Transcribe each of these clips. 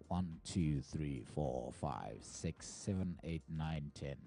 1, 2, 3, 4, 5, 6, 7, 8, 9, 10.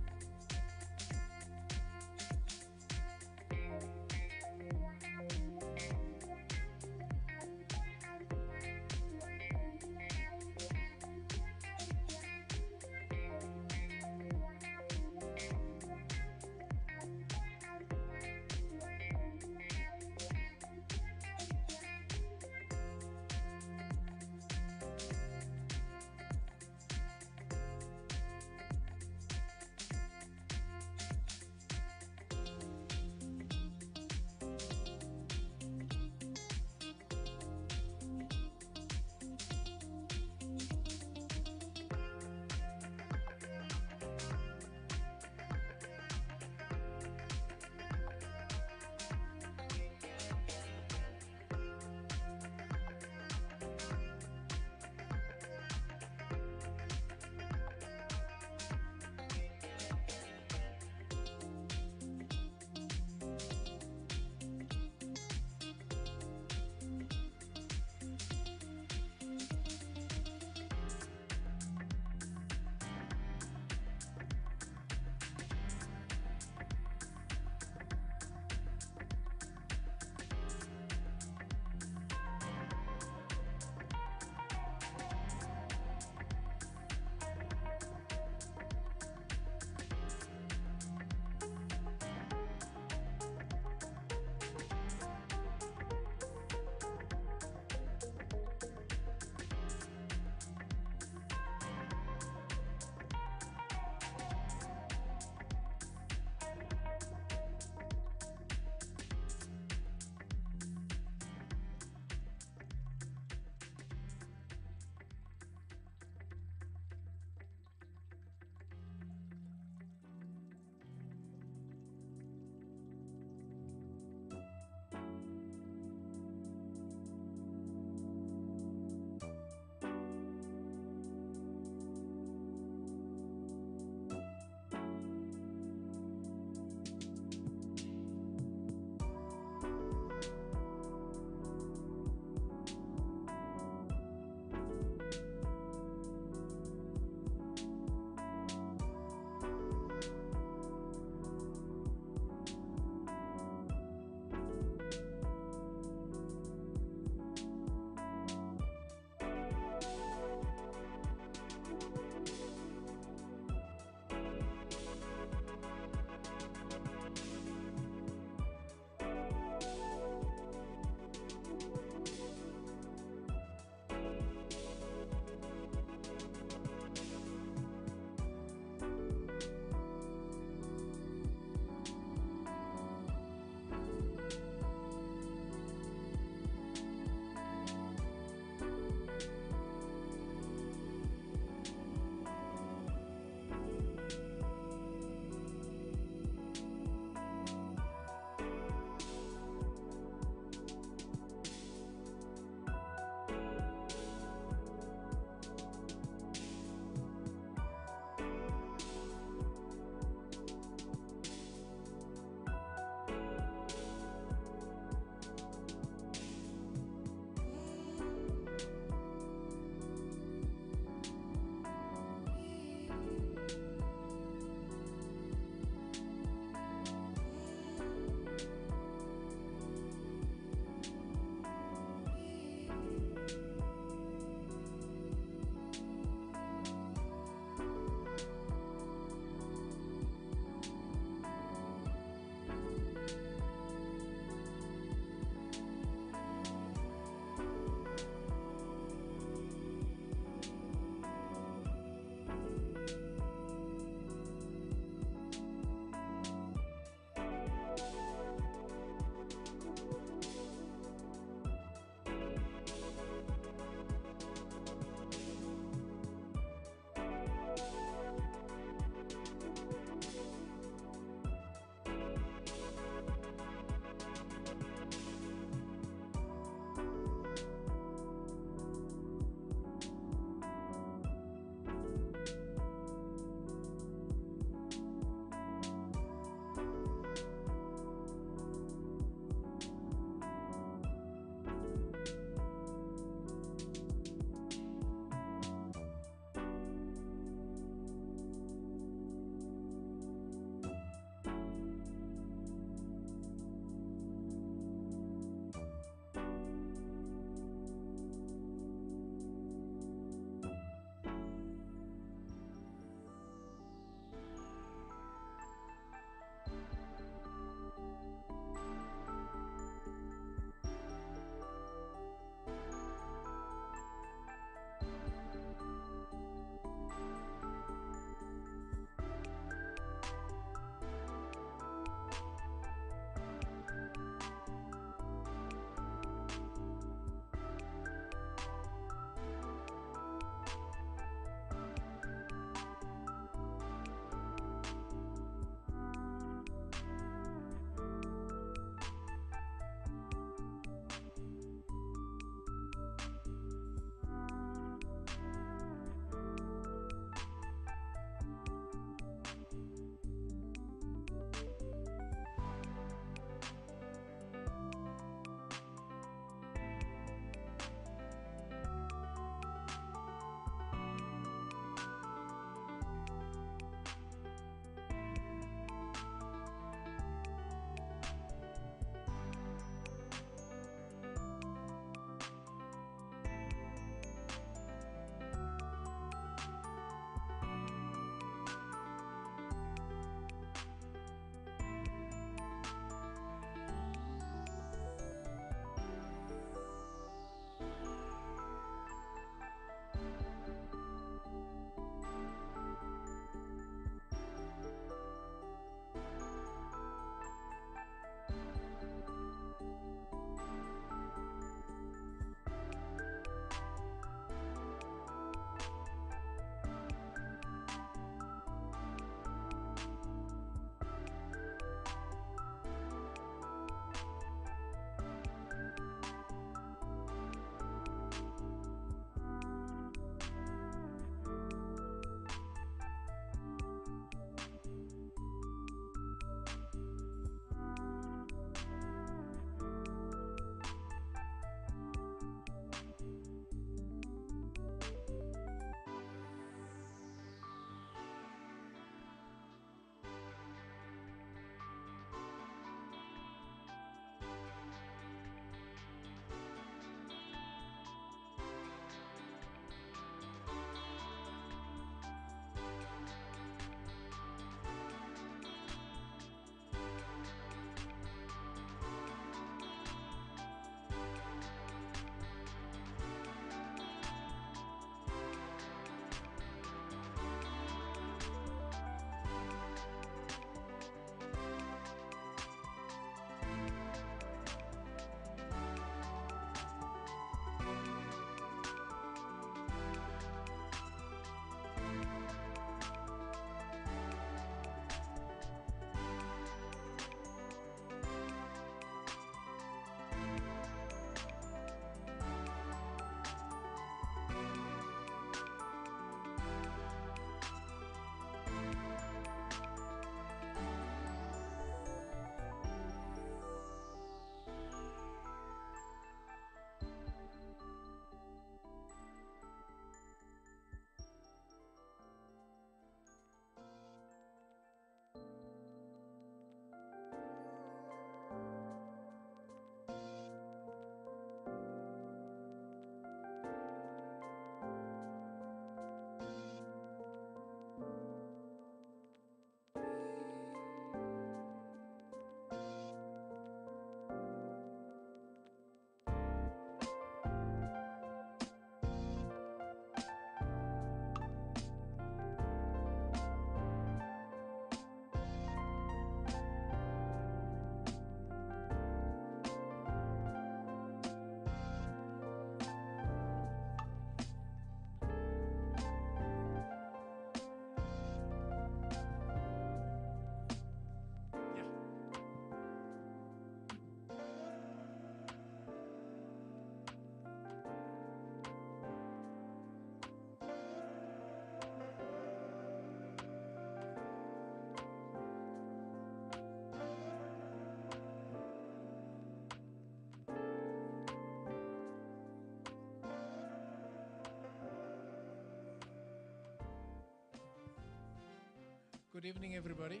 Good evening, everybody,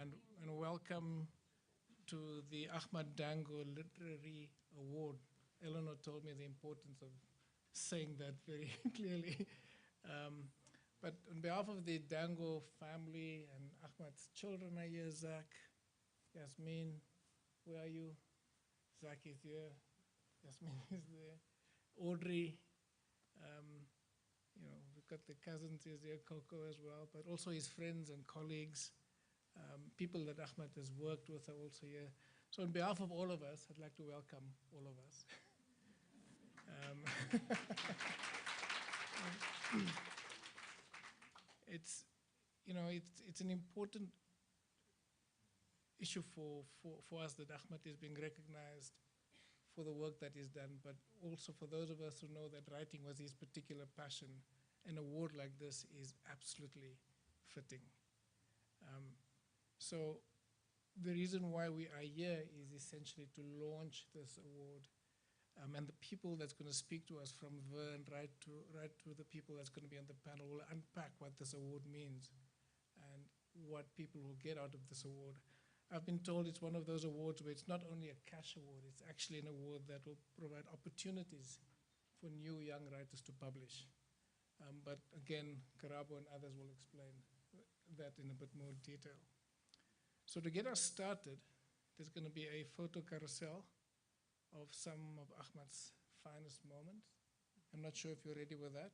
and, and welcome to the Achmat Dangor Literary Award. Eleanor told me the importance of saying that very clearly. But on behalf of the Dangor family and Achmat's children are here, Zach, Yasmin, where are you? Zach is here, Yasmin is there, Audrey, we've got the cousins here, Coco as well, but also his friends and colleagues. People that Achmat has worked with are also here. So on behalf of all of us, I'd like to welcome all of us. It's, it's an important issue for us that Achmat is being recognized for the work that he's done, but also for those of us who know that writing was his particular passion. An award like this is absolutely fitting. So the reason why we are here is essentially to launch this award. And the people that's going to speak to us from Vern right to the people that's going to be on the panel will unpack what this award means and what people will get out of this award. I've been told it's one of those awards where it's not only a cash award, it's actually an award that will provide opportunities for new young writers to publish. But again, Karabo and others will explain that in a bit more detail. So to get us started, there's going to be a photo carousel of some of Achmat's finest moments. I'm not sure if you're ready with that.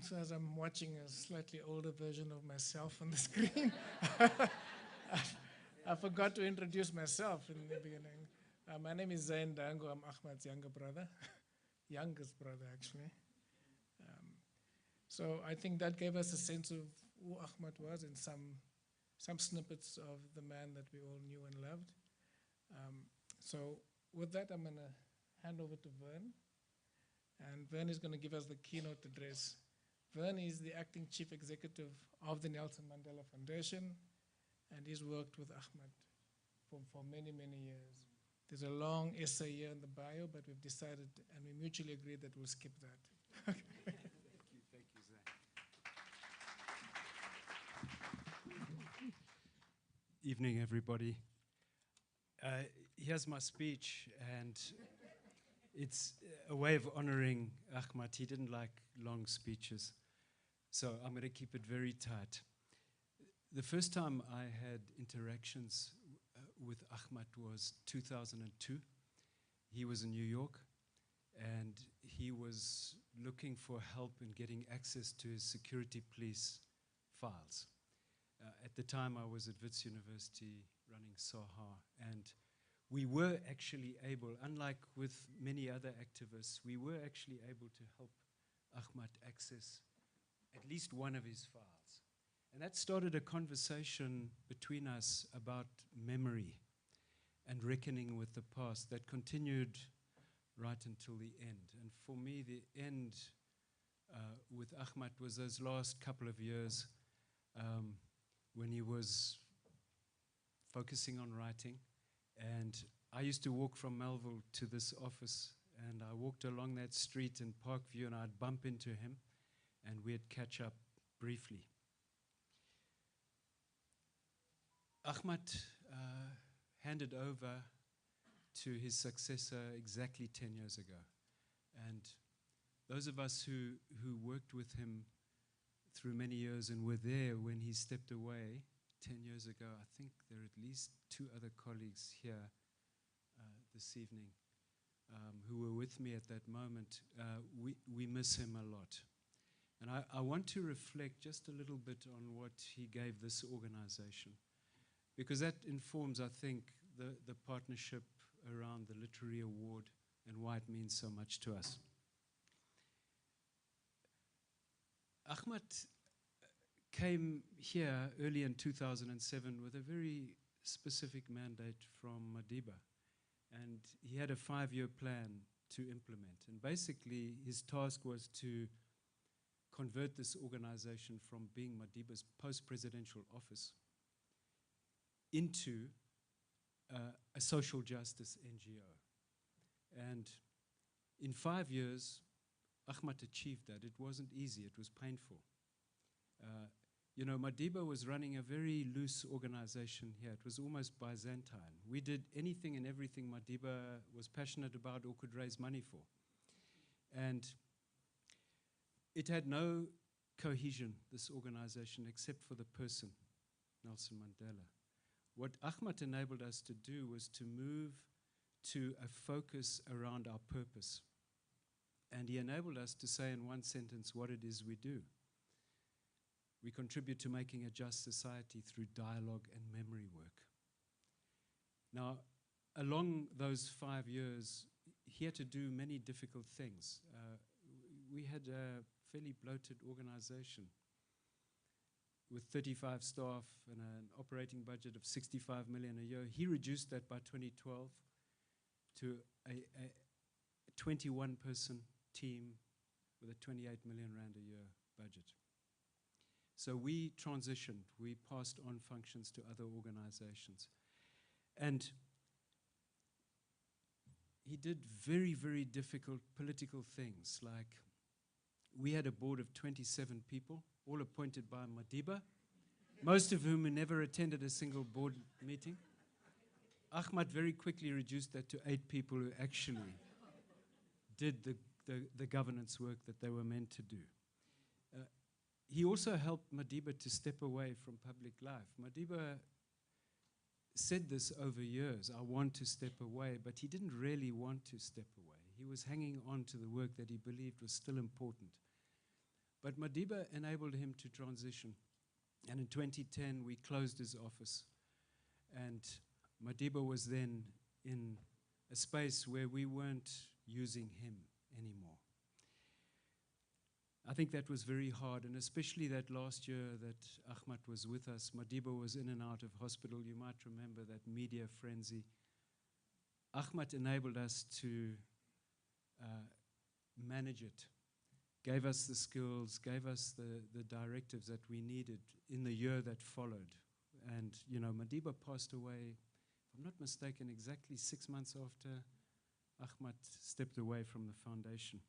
So as I'm watching a slightly older version of myself on the screen, I forgot to introduce myself in the beginning. My name is Zain Dangor. I'm Achmat's younger brother, youngest brother actually. So I think that gave us a sense of who Achmat was and some snippets of the man that we all knew and loved. So with that, I'm going to hand over to Vern. And Vern is going to give us the keynote address. Vern is the acting chief executive of the Nelson Mandela Foundation, and he's worked with Achmat for many, many years. There's a long essay here in the bio, but we've decided and we mutually agreed that we'll skip that. Thank you, Zane. Evening, everybody. Here's my speech, and it's a way of honoring Achmat. He didn't like long speeches, so I'm going to keep it very tight. The first time I had interactions with Achmat was 2002. He was in New York, and he was looking for help in getting access to his security police files. At the time, I was at Wits University running SAHA, and we were actually able, unlike with many other activists, we were actually able to help Achmat access at least one of his files. And that started a conversation between us about memory and reckoning with the past that continued right until the end. And for me, the end with Achmat was those last couple of years when he was focusing on writing. And I used to walk from Melville to this office, and I walked along that street in Parkview, and I'd bump into him, and we'd catch up briefly. Achmat handed over to his successor exactly 10 years ago. And those of us who worked with him through many years and were there when he stepped away 10 years ago, I think there are at least 2 other colleagues here this evening who were with me at that moment. We miss him a lot. And I want to reflect just a little bit on what he gave this organization, because that informs, I think, the partnership around the Literary Award and why it means so much to us. Achmat came here early in 2007 with a very specific mandate from Madiba. And he had a 5-year plan to implement. And basically, his task was to convert this organization from being Madiba's post-presidential office into a social justice NGO. And in 5 years, Achmat achieved that. It wasn't easy, it was painful. You know, Madiba was running a very loose organization here. It was almost Byzantine. We did anything and everything Madiba was passionate about or could raise money for. And it had no cohesion, this organization, except for the person, Nelson Mandela. What Achmat enabled us to do was to move to a focus around our purpose. And he enabled us to say in one sentence what it is we do. We contribute to making a just society through dialogue and memory work. Now, along those 5 years, he had to do many difficult things. We had a fairly bloated organization with 35 staff and an operating budget of 65 million a year. He reduced that by 2012 to a 21-person team with a 28 million rand a year budget. So we transitioned, we passed on functions to other organizations. And he did very, very difficult political things, like we had a board of 27 people, all appointed by Madiba, most of whom never attended a single board meeting. Achmat very quickly reduced that to 8 people who actually did the governance work that they were meant to do. He also helped Madiba to step away from public life. Madiba said this over years, I want to step away, but he didn't really want to step away. He was hanging on to the work that he believed was still important. But Madiba enabled him to transition. And in 2010, we closed his office. And Madiba was then in a space where we weren't using him anymore. I think that was very hard, and especially that last year that Achmat was with us, Madiba was in and out of hospital. You might remember that media frenzy. Achmat enabled us to manage it, gave us the skills, gave us the directives that we needed in the year that followed. And, you know, Madiba passed away, if I'm not mistaken, exactly 6 months after Achmat stepped away from the foundation.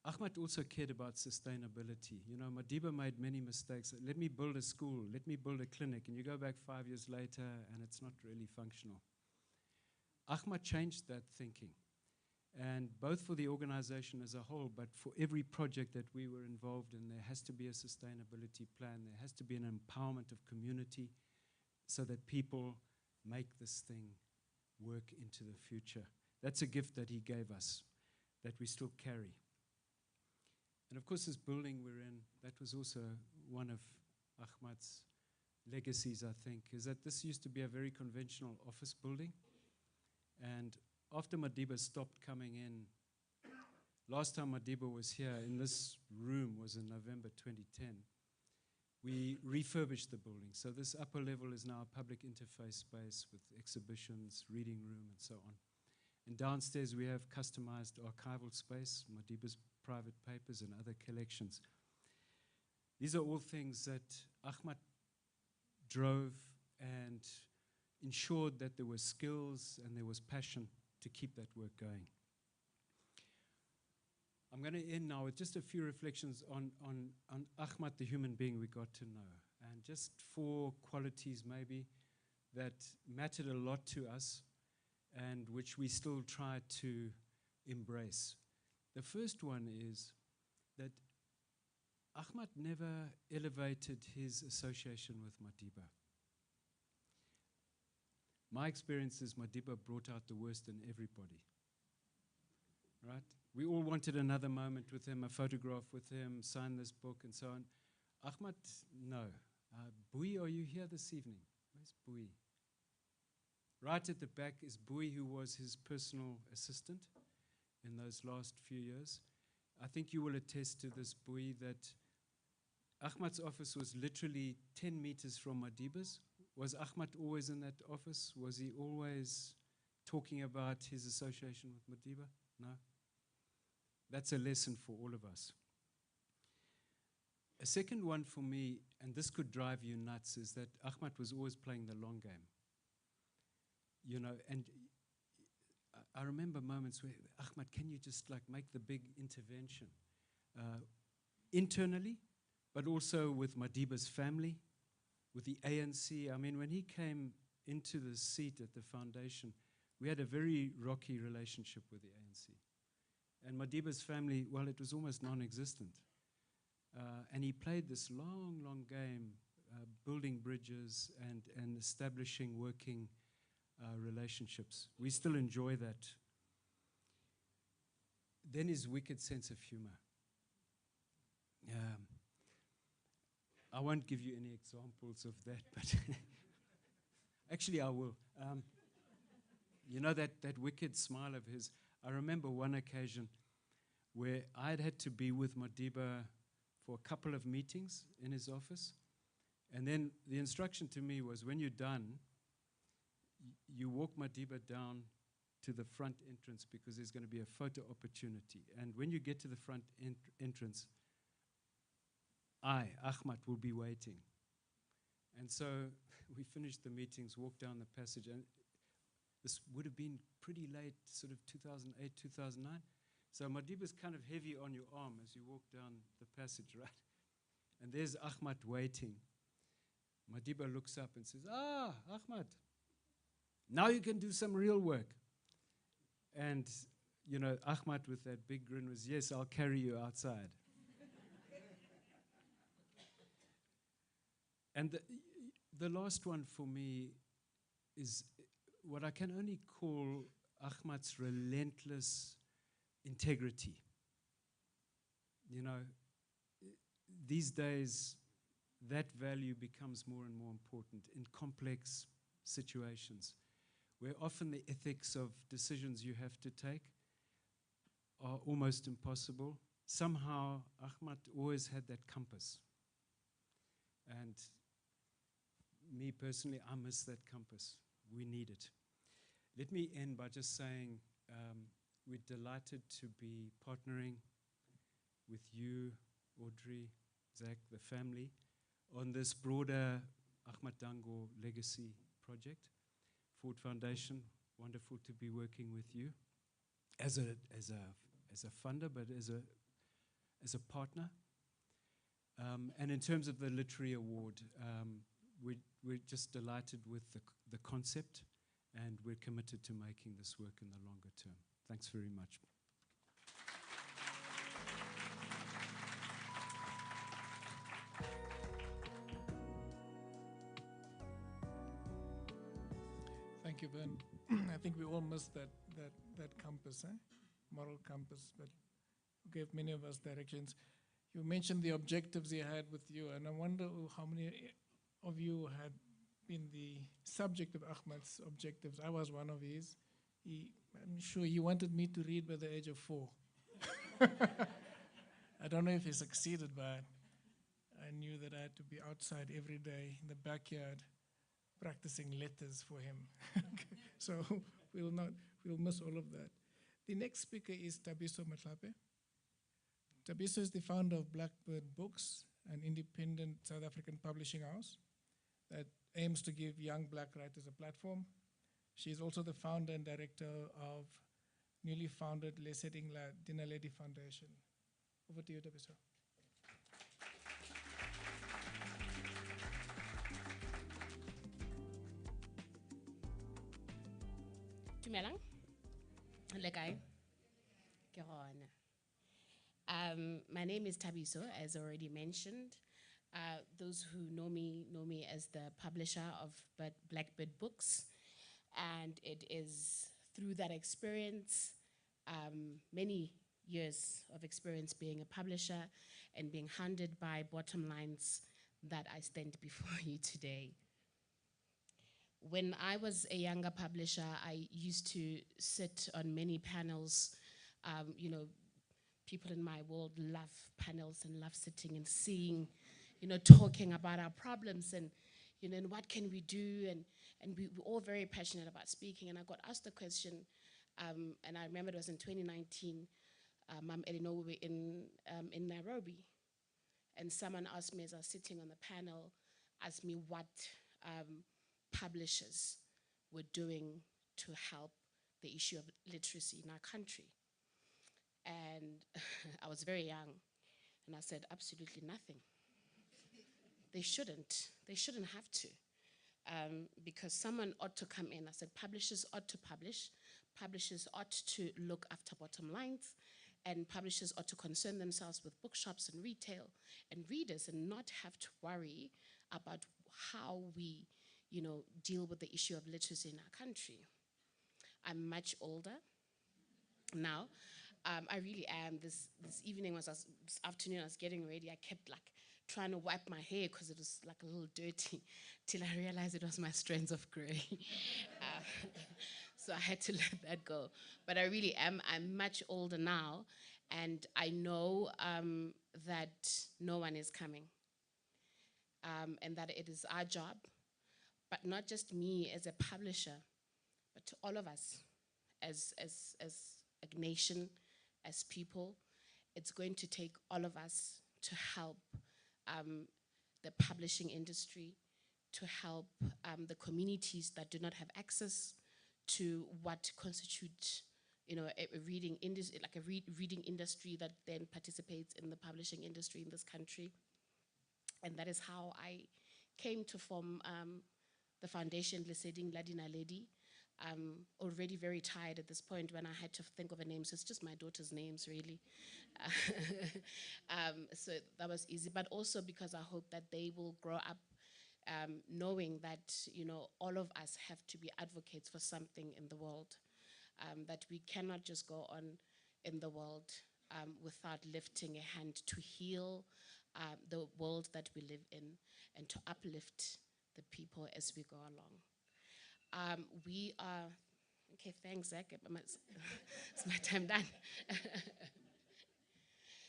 Achmat also cared about sustainability. You know, Madiba made many mistakes. Let me build a school, let me build a clinic, and you go back 5 years later and it's not really functional. Achmat changed that thinking. And both for the organization as a whole, but for every project that we were involved in, there has to be a sustainability plan. There has to be an empowerment of community so that people make this thing work into the future. That's a gift that he gave us that we still carry. And of course, this building we're in, that was also one of Achmat's legacies, I think, is that this used to be a very conventional office building. And after Madiba stopped coming in, last time Madiba was here in this room was in November 2010, we refurbished the building. So this upper level is now a public interface space with exhibitions, reading room, and so on. And downstairs we have customized archival space, Madiba's private papers and other collections. These are all things that Achmat drove and ensured that there were skills and there was passion to keep that work going. I'm going to end now with just a few reflections on Achmat, the human being we got to know, and just 4 qualities maybe that mattered a lot to us and which we still try to embrace. The first one is that Achmat never elevated his association with Madiba. My experience is Madiba brought out the worst in everybody, right? We all wanted another moment with him, a photograph with him, sign this book and so on. Achmat, no. Bui, are you here this evening? Where's Bui? Right at the back is Bui, who was his personal assistant in those last few years. I think you will attest to this, Bui, that Achmat's office was literally 10 meters from Madiba's. Was Achmat always in that office? Was he always talking about his association with Madiba? No. That's a lesson for all of us. A second one for me, and this could drive you nuts, is that Achmat was always playing the long game. You know, and I remember moments where, Achmat, can you just like make the big intervention? Internally, but also with Madiba's family, with the ANC. I mean, when he came into the seat at the foundation, we had a very rocky relationship with the ANC. And Madiba's family, well, it was almost non-existent. And he played this long, long game, building bridges and establishing working relationships. We still enjoy that. Then his wicked sense of humor. I won't give you any examples of that, but actually I will. You know that wicked smile of his. I remember one occasion where I'd had to be with Madiba for a couple of meetings in his office, and then the instruction to me was, when you're done, you walk Madiba down to the front entrance because there's going to be a photo opportunity. And when you get to the front entrance, Achmat, will be waiting. And so we finished the meetings, walked down the passage, and this would have been pretty late, sort of 2008, 2009. So Madiba's kind of heavy on your arm as you walk down the passage, right? And there's Achmat waiting. Madiba looks up and says, Achmat, now you can do some real work. And, you know, Achmat with that big grin was, yes, I'll carry you outside. And the last one for me is what I can only call Achmat's relentless integrity. you know, these days, that value becomes more and more important in complex situations, where often the ethics of decisions you have to take are almost impossible. Somehow, Achmat always had that compass. And me personally, I miss that compass. We need it. Let me end by just saying we're delighted to be partnering with you, Audrey, Zach, the family, on this broader Achmat Dangor legacy project. Ford Foundation, wonderful to be working with you as a funder, but as a partner. And in terms of the literary award, we're just delighted with the concept, and we're committed to making this work in the longer term. Thanks very much. Thank you, Ben. I think we all missed that compass, moral compass, but gave many of us directions. You mentioned the objectives he had with you, and I wonder how many of you had been the subject of Achmat's objectives. I was one of his. I'm sure he wanted me to read by the age of 4. I don't know if he succeeded, but I knew that I had to be outside every day in the backyard practicing letters for him. So we'll miss all of that. The next speaker is Tabiso Matlape. Tabiso is the founder of Blackbird Books, an independent South African publishing house that aims to give young black writers a platform. She is also the founder and director of newly founded Leseding Dinaledi Foundation. Over to you, Tabiso. Dumelang. Le kae? Ke gona. My name is Tabiso, as already mentioned. Those who know me as the publisher of Blackbird Books. And it is through that experience, many years of experience being a publisher and being hounded by bottom lines, that I stand before you today. When I was a younger publisher, I used to sit on many panels. You know, people in my world love panels and love sitting and seeing, you know, talking about our problems and, you know, and what can we do? And we were all very passionate about speaking. And I got asked a question, and I remember it was in 2019. We were in Nairobi. And someone asked me as I was sitting on the panel, asked me what publishers were doing to help the issue of literacy in our country. And I was very young, and I said, absolutely nothing. They shouldn't have to, because someone ought to come in. I said, publishers ought to publish, publishers ought to look after bottom lines, and publishers ought to concern themselves with bookshops and retail and readers and not have to worry about how we, you know, deal with the issue of literacy in our country. I'm much older now. I really am. This evening, this afternoon, I was getting ready. I kept like trying to wipe my hair because it was like a little dirty, till I realized it was my strands of gray. So I had to let that go. But I really am. I'm much older now, and I know that no one is coming, and that it is our job, but not just me as a publisher, but to all of us as a nation, as people. It's going to take all of us to help the publishing industry, to help the communities that do not have access to what constitutes, you know, a reading industry, like a reading industry that then participates in the publishing industry in this country. And that is how I came to form the foundation Leseding Dinaledi. I'm already very tired at this point when I had to think of a name, so it's just my daughter's names, really. So that was easy, but also because I hope that they will grow up knowing that, you know, all of us have to be advocates for something in the world, that we cannot just go on in the world without lifting a hand to heal the world that we live in and to uplift the people as we go along. We are, okay, thanks, Zach. It's my time done.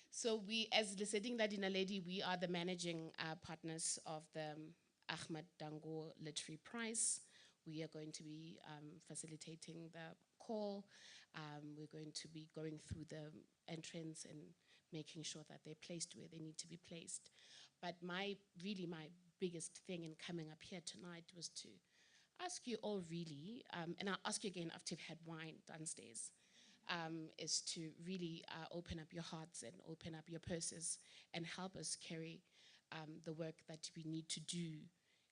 So we, as Liseding Ladina Lady, we are the managing partners of the Achmat Dangor Literary Prize. We are going to be facilitating the call. We're going to be going through the entrance and making sure that they're placed where they need to be placed. But really my biggest thing in coming up here tonight was to ask you all really, and I'll ask you again after you've had wine downstairs, is to really open up your hearts and open up your purses and help us carry the work that we need to do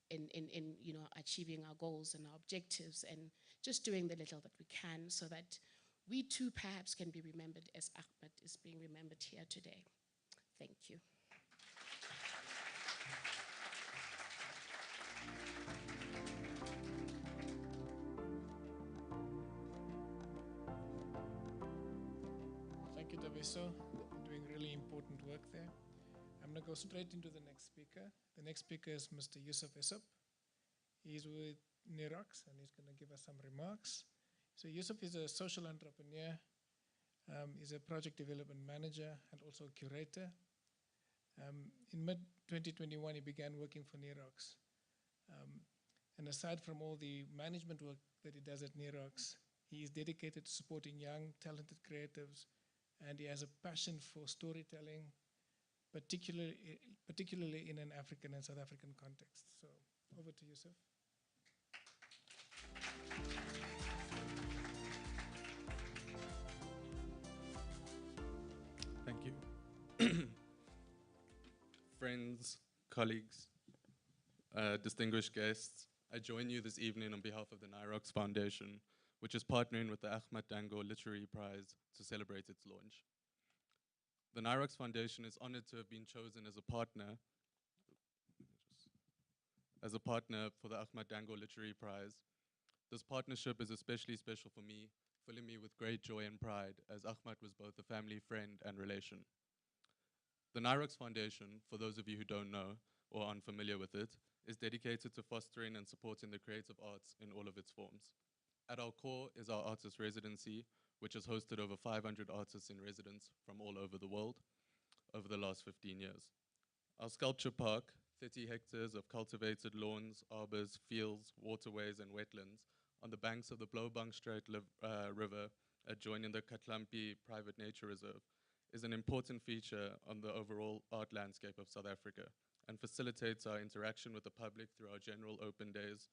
in achieving our goals and our objectives and just doing the little that we can so that we too perhaps can be remembered as Achmat is being remembered here today. Thank you. Thank you, Daviso. Doing really important work there. I'm going to go straight into the next speaker. The next speaker is Mr. Yusuf Isop. He's with Nirox and he's going to give us some remarks. So Yusuf is a social entrepreneur. He's a project development manager and also a curator. In mid-2021, he began working for Nirox. And aside from all the management work that he does at Nirox, he is dedicated to supporting young, talented creatives, and he has a passion for storytelling, particularly in an African and South African context. So over to Yusuf. Thank you. Friends, colleagues, distinguished guests, I join you this evening on behalf of the Nirox Foundation, which is partnering with the Achmat Dangor Literary Prize to celebrate its launch. The Nirox Foundation is honored to have been chosen as a partner for the Achmat Dangor Literary Prize. This partnership is especially special for me, filling me with great joy and pride, as Achmat was both a family friend and relation. The Nirox Foundation, for those of you who don't know or aren't familiar with it, is dedicated to fostering and supporting the creative arts in all of its forms. At our core is our artist residency, which has hosted over 500 artists in residence from all over the world over the last 15 years. Our sculpture park, 30 hectares of cultivated lawns, arbors, fields, waterways, and wetlands on the banks of the Blaubankstraat River adjoining the Katlampi Private Nature Reserve, is an important feature on the overall art landscape of South Africa and facilitates our interaction with the public through our general open days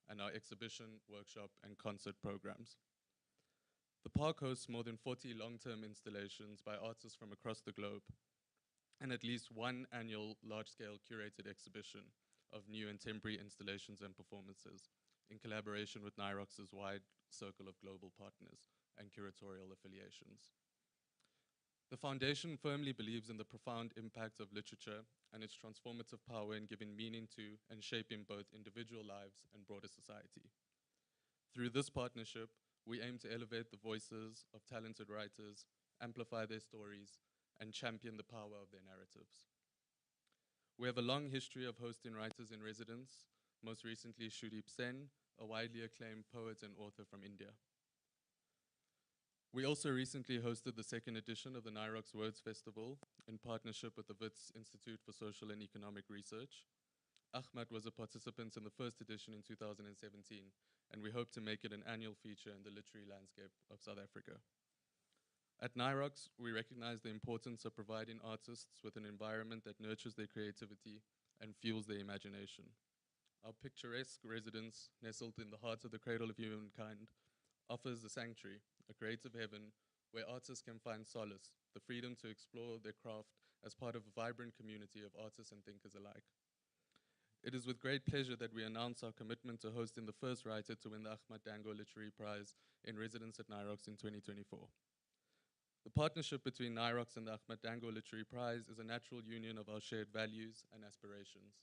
and our exhibition, workshop, and concert programs. The park hosts more than 40 long-term installations by artists from across the globe and at least one annual large-scale curated exhibition of new and temporary installations and performances in collaboration with Nirox's wide circle of global partners and curatorial affiliations. The foundation firmly believes in the profound impact of literature and its transformative power in giving meaning to and shaping both individual lives and broader society. Through this partnership, we aim to elevate the voices of talented writers, amplify their stories, and champion the power of their narratives. We have a long history of hosting writers in residence, most recently Shudip Sen, a widely acclaimed poet and author from India. We also recently hosted the second edition of the Nirox Words Festival in partnership with the Wits Institute for Social and Economic Research. Achmat was a participant in the first edition in 2017, and we hope to make it an annual feature in the literary landscape of South Africa. At Nirox, we recognize the importance of providing artists with an environment that nurtures their creativity and fuels their imagination. Our picturesque residence, nestled in the heart of the cradle of humankind, offers a sanctuary, a creative heaven, where artists can find solace, the freedom to explore their craft as part of a vibrant community of artists and thinkers alike. It is with great pleasure that we announce our commitment to hosting the first writer to win the Achmat Dangor Literary Prize in residence at Nirox in 2024. The partnership between Nirox and the Achmat Dangor Literary Prize is a natural union of our shared values and aspirations.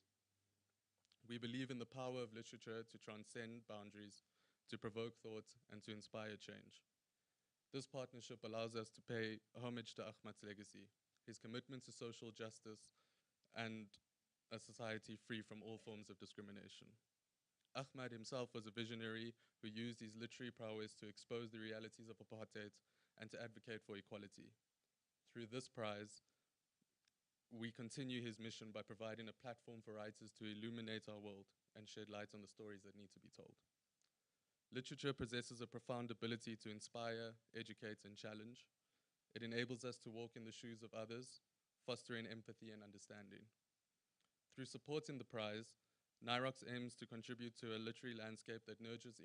We believe in the power of literature to transcend boundaries, to provoke thought, and to inspire change. This partnership allows us to pay homage to Achmat's legacy, his commitment to social justice, and a society free from all forms of discrimination. Achmat himself was a visionary who used his literary prowess to expose the realities of apartheid and to advocate for equality. Through this prize, we continue his mission by providing a platform for writers to illuminate our world and shed light on the stories that need to be told. Literature possesses a profound ability to inspire, educate, and challenge. It enables us to walk in the shoes of others, fostering empathy and understanding. Through supporting the prize, NIROX aims to contribute to a literary landscape that nurtures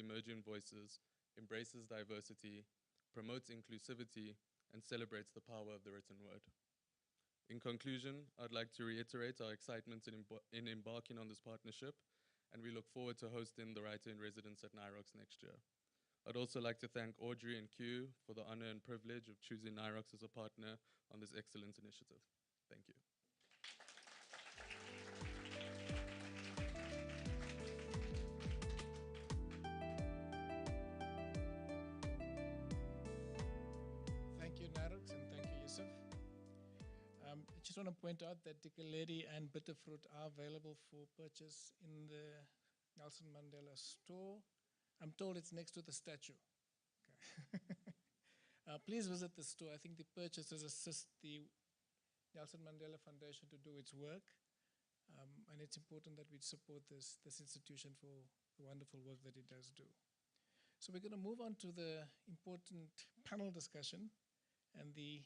emerging voices, embraces diversity, promotes inclusivity, and celebrates the power of the written word. In conclusion, I'd like to reiterate our excitement in embarking on this partnership, and we look forward to hosting the writer in residence at NIROX next year. I'd also like to thank Audrey and Q for the honor and privilege of choosing NIROX as a partner on this excellent initiative. Thank you. Thank you, Narox, and thank you, Yusuf. I just want to point out that Dikeledi and Bitterfruit are available for purchase in the Nelson Mandela store. I'm told it's next to the statue. Okay. Please visit the store. I think the purchases assist the Nelson Mandela Foundation to do its work. And it's important that we support this institution for the wonderful work that it does do. So we're going to move on to the important panel discussion. And the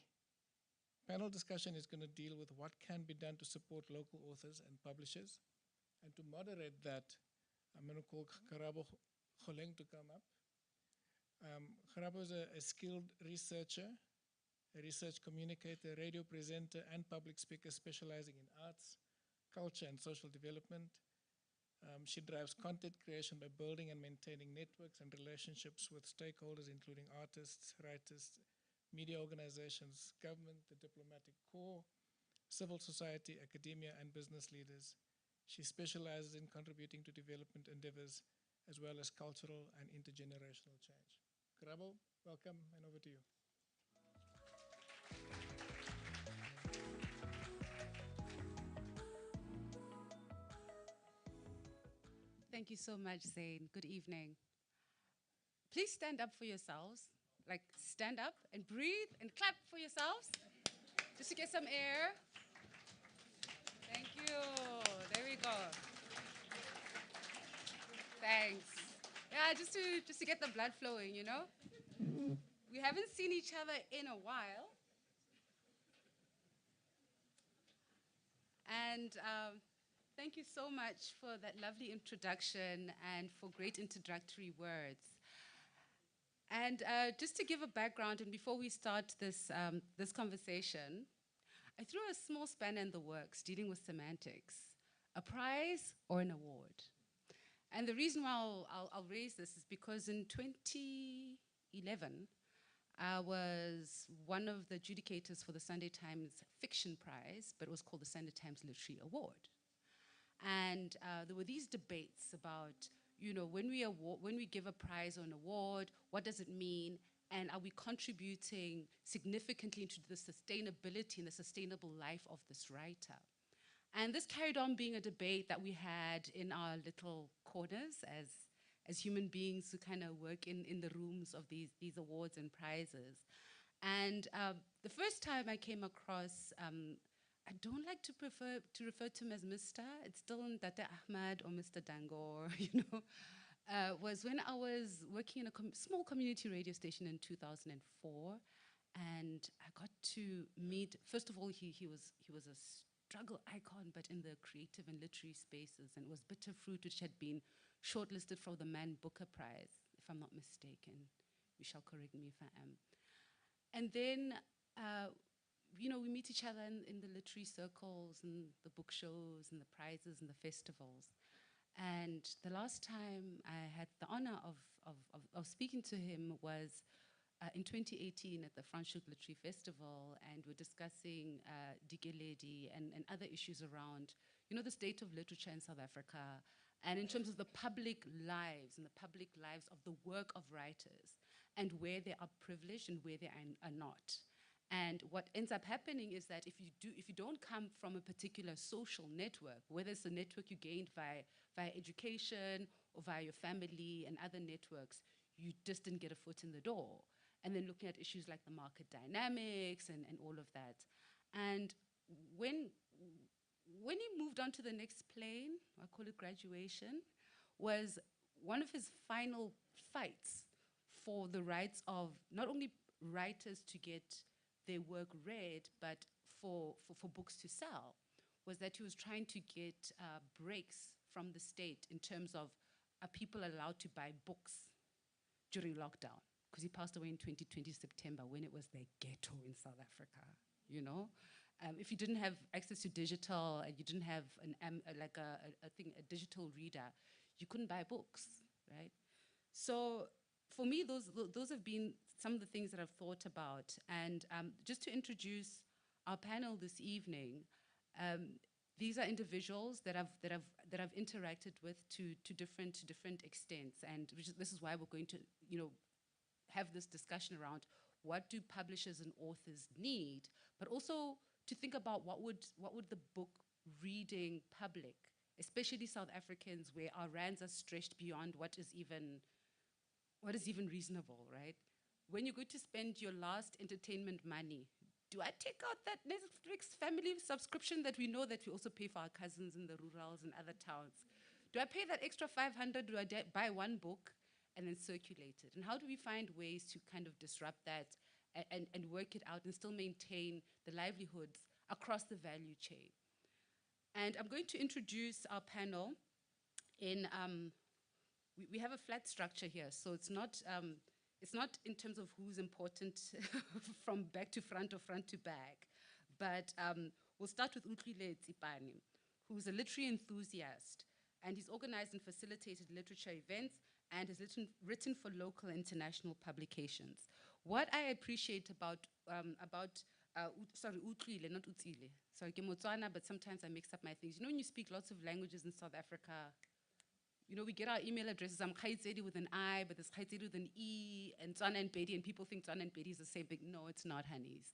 panel discussion is going to deal with what can be done to support local authors and publishers. And to moderate that, I'm going to call Karabo Kholeng to come up. Karabo is a skilled researcher, a research communicator, radio presenter, and public speaker specializing in arts, culture, and social development. She drives content creation by building and maintaining networks and relationships with stakeholders, including artists, writers, media organizations, government, the diplomatic corps, civil society, academia, and business leaders. She specializes in contributing to development endeavors as well as cultural and intergenerational change. Karabo, welcome, and over to you. Thank you so much, Zain. Good evening. Please stand up for yourselves. Like, stand up and breathe and clap for yourselves. Just to get some air. Thank you. There we go. Thanks. Yeah, just to get the blood flowing, you know? We haven't seen each other in a while. And thank you so much for that lovely introduction and for great introductory words. And just to give a background, and before we start this, this conversation, I threw a small spanner in the works dealing with semantics, a prize or an award. And the reason why I'll raise this is because in 2011, I was one of the adjudicators for the Sunday Times Fiction Prize, but it was called the Sunday Times Literary Award. And there were these debates about, you know, when we give a prize or an award, what does it mean? And are we contributing significantly into the sustainability and the sustainable life of this writer? And this carried on being a debate that we had in our little corners as human beings who kind of work in the rooms of these awards and prizes. And the first time I came across, I don't like to refer to him as Mr. It's still Dr. Achmat or Mr. Dangor, you know, was when I was working in a small community radio station in 2004. And I got to meet, first of all, he was a struggle icon, but in the creative and literary spaces. And it was Bitterfruit, which had been shortlisted for the Man Booker Prize, if I'm not mistaken. You shall correct me if I am. And then, you know, we meet each other in the literary circles and the book shows and the prizes and the festivals. And the last time I had the honor of speaking to him was in 2018 at the Franschhoek Literary Festival, and we're discussing Dikeledi and other issues around, you know, the state of literature in South Africa, and in terms of the public lives and the public lives of the work of writers. and where they are privileged and where they are not. And what ends up happening is that if you don't come from a particular social network, whether it's a network you gained via education or via your family and other networks, you just didn't get a foot in the door. And then looking at issues like the market dynamics and all of that. And when he moved on to the next plane, I call it graduation, was one of his final fights for the rights of not only writers to get their work read, but for books to sell, was that he was trying to get breaks from the state in terms of, are people allowed to buy books during lockdown? Because he passed away in 2020 September, when it was the ghetto in South Africa, you know? If you didn't have access to digital and you didn't have a digital reader, you couldn't buy books, right? So for me, those have been some of the things that I've thought about. And just to introduce our panel this evening, these are individuals that I've interacted with to different extents, and this is why we're going to, have this discussion around what do publishers and authors need, but also to think about what would the book reading public, especially South Africans, where our rands are stretched beyond what is even reasonable, right? When you're going to spend your last entertainment money, do I take out that Netflix family subscription that we know that we also pay for our cousins in the rurals and other towns? Do I pay that extra 500? Do I buy one book and then circulate it? And how do we find ways to kind of disrupt that and work it out and still maintain the livelihoods across the value chain? And I'm going to introduce our panel in, we have a flat structure here, so it's not in terms of who's important from back to front or front to back, but we'll start with Utlwile Tsipane, who's a literary enthusiast, and he's organized and facilitated literature events and has written for local and international publications. What I appreciate about Utlwile, not Utsile. Sorry, ke Motswana, but sometimes I mix up my things. You know, when you speak lots of languages in South Africa, we get our email addresses. I'm Khaitsedi with an I, but there's Khaitsedi with an E, and Tswana and Pedi, and people think Tswana and Pedi is the same thing. No, it's not, honeys.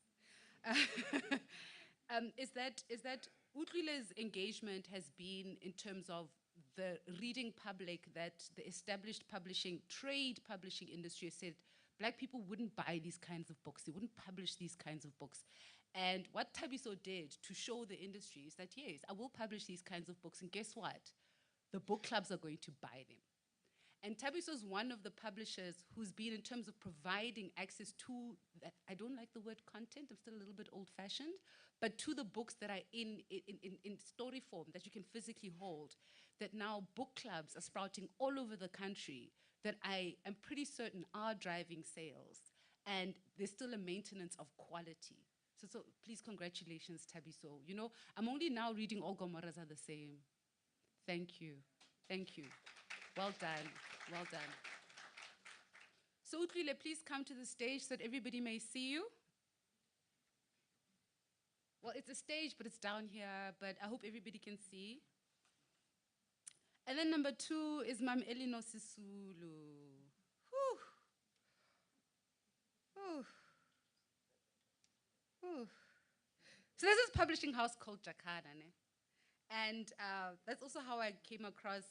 Is that Utlwile's engagement has been in terms of the reading public, that the established trade publishing industry has said Black people wouldn't buy these kinds of books, they wouldn't publish these kinds of books. And what Thabiso did to show the industry is that, yes, I will publish these kinds of books, and guess what? The book clubs are going to buy them. And Thabiso is one of the publishers who's been, in terms of providing access to, I don't like the word content, I'm still a little bit old-fashioned, but to the books that are in story form that you can physically hold, that now book clubs are sprouting all over the country that I am pretty certain are driving sales. And there's still a maintenance of quality. So please, congratulations, Thabiso. I'm only now reading all Gomoras are the same. Thank you. Thank you. Well done. Well done. So Utlwile, please come to the stage so that everybody may see you. Well, it's a stage, but it's down here, but I hope everybody can see. And then number 2 is Mam Elino Sisulu. Whew. Whew. Whew. So there's this publishing house called Jakarta, ne? And that's also how I came across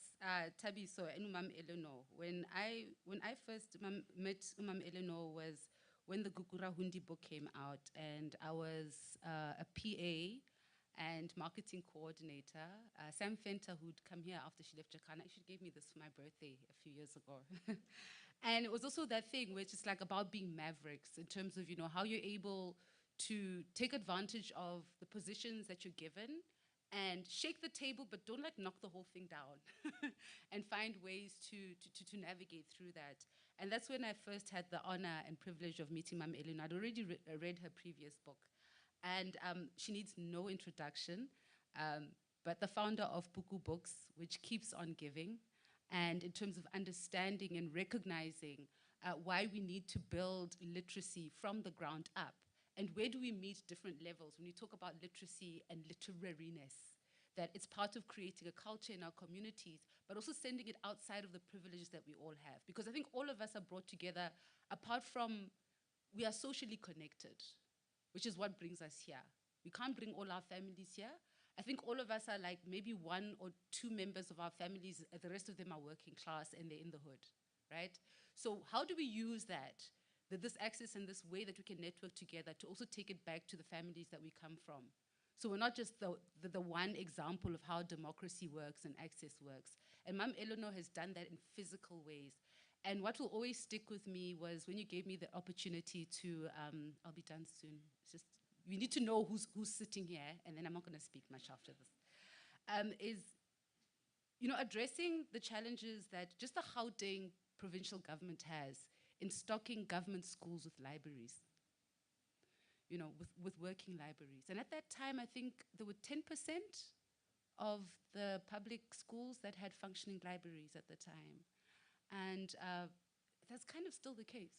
Thabiso and Umam Eleno. When I first met Umam Eleno was when the Gugura Hundi book came out, and I was a PA and marketing coordinator. Sam Fenter, who'd come here after she left Jakarta, she gave me this for my birthday a few years ago. And it was also that thing where it's just like about being mavericks in terms of, how you're able to take advantage of the positions that you're given and shake the table, but don't knock the whole thing down and find ways to navigate through that. And that's when I first had the honor and privilege of meeting Mam Elena. I'd already read her previous book. And she needs no introduction, but the founder of Puku Books, which keeps on giving. And in terms of understanding and recognizing why we need to build literacy from the ground up. And where do we meet different levels when we talk about literacy and literariness? That it's part of creating a culture in our communities, but also sending it outside of the privileges that we all have. Because I think all of us are brought together, apart from we are socially connected, which is what brings us here. We can't bring all our families here. I think all of us are like maybe one or two members of our families, the rest of them are working class and they're in the hood, right? So how do we use that, this access and this way that we can network together to also take it back to the families that we come from? So we're not just the one example of how democracy works and access works. And Mom Eleanor has done that in physical ways. And what will always stick with me was when you gave me the opportunity to, I'll be done soon. It's just, we need to know who's sitting here, and then I'm not going to speak much after this, is, you know, addressing the challenges that just the Gauteng provincial government has in stocking government schools with libraries, you know, with working libraries. And at that time, I think there were 10% of the public schools that had functioning libraries at the time. And that's kind of still the case,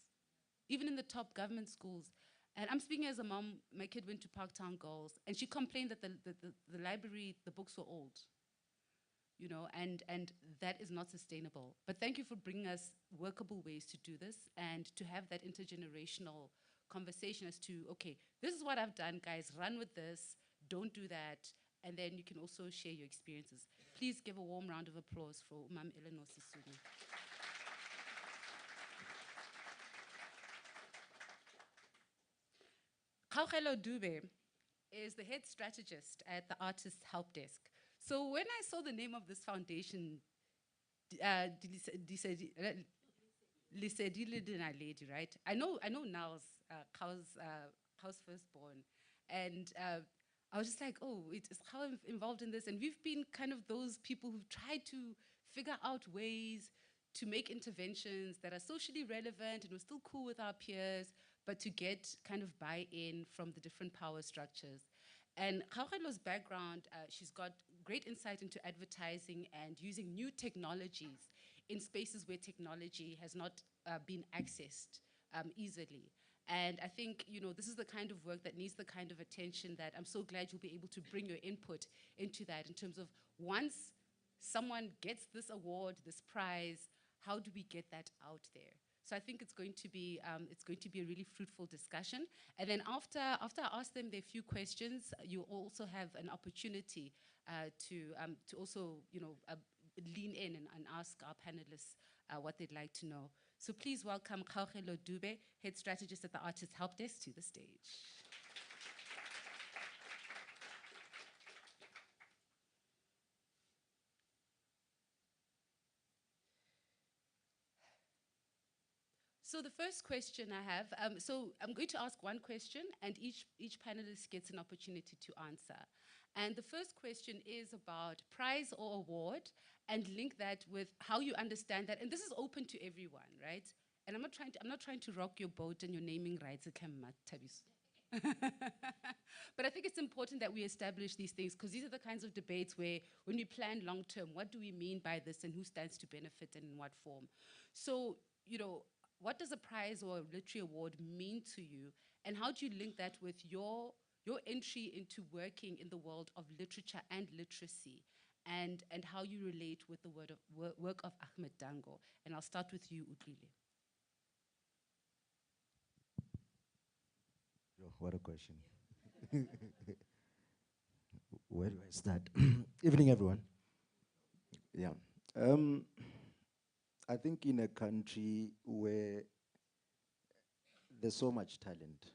even in the top government schools. And I'm speaking as a mom. My kid went to Parktown Girls, and she complained that the library, the books were old, you know, and that is not sustainable. But thank you for bringing us workable ways to do this and to have that intergenerational conversation as to, okay, this is what I've done, guys, run with this, don't do that, and then you can also share your experiences. Please give a warm round of applause for Mam Eleanor Sisulu. Kaugelo Dube is the head strategist at the Artist Help Desk. So when I saw the name of this foundation, Lady, right? I know Niles, Kau's firstborn, and I was just like, oh, it's how involved in this, and we've been kind of those people who've tried to figure out ways to make interventions that are socially relevant and we're still cool with our peers, but to get kind of buy-in from the different power structures. And Kaugelo's background, she's got great insight into advertising and using new technologies in spaces where technology has not been accessed easily. And I think, you know, this is the kind of work that needs the kind of attention that I'm so glad you'll be able to bring your input into that in terms of once someone gets this award, this prize, how do we get that out there? So I think it's going to be a really fruitful discussion. And then after I ask them their few questions, you also have an opportunity to also, you know, lean in and ask our panelists what they'd like to know. So please welcome Kaugelo Dube, head strategist at the Artist Help Desk, to the stage. So the first question I have, so I'm going to ask one question and each panelist gets an opportunity to answer. And the first question is about prize or award and link that with how you understand that. And this is open to everyone, right? And I'm not trying to rock your boat and your naming rights. But I think it's important that we establish these things because these are the kinds of debates where when we plan long term, what do we mean by this and who stands to benefit and in what form? So, you know, what does a prize or a literary award mean to you? And how do you link that with your entry into working in the world of literature and literacy and how you relate with the work of Achmat Dangor? And I'll start with you, Utlile. What a question. Where do I start? Evening, everyone. Yeah. I think in a country where there's so much talent,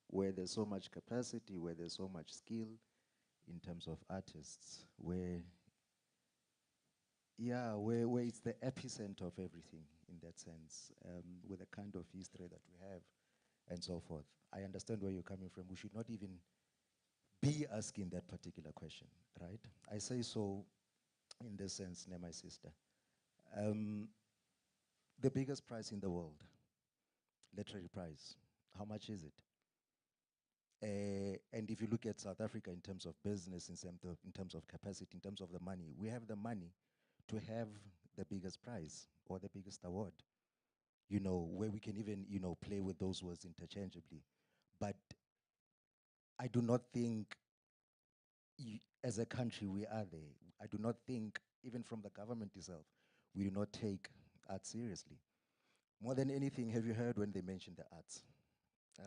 where there's so much capacity, where there's so much skill in terms of artists, where it's the epicenter of everything in that sense, with the kind of history that we have and so forth. I understand where you're coming from. We should not even be asking that particular question, right? I say so in this sense, my sister. The biggest prize in the world, literary prize, how much is it? And if you look at South Africa in terms of business, in terms of capacity, in terms of the money, we have the money to have the biggest prize or the biggest award, you know, where we can even, you know, play with those words interchangeably. But I do not think as a country we are there. I do not think even from the government itself, we do not take art seriously. More than anything, have you heard when they mention the arts?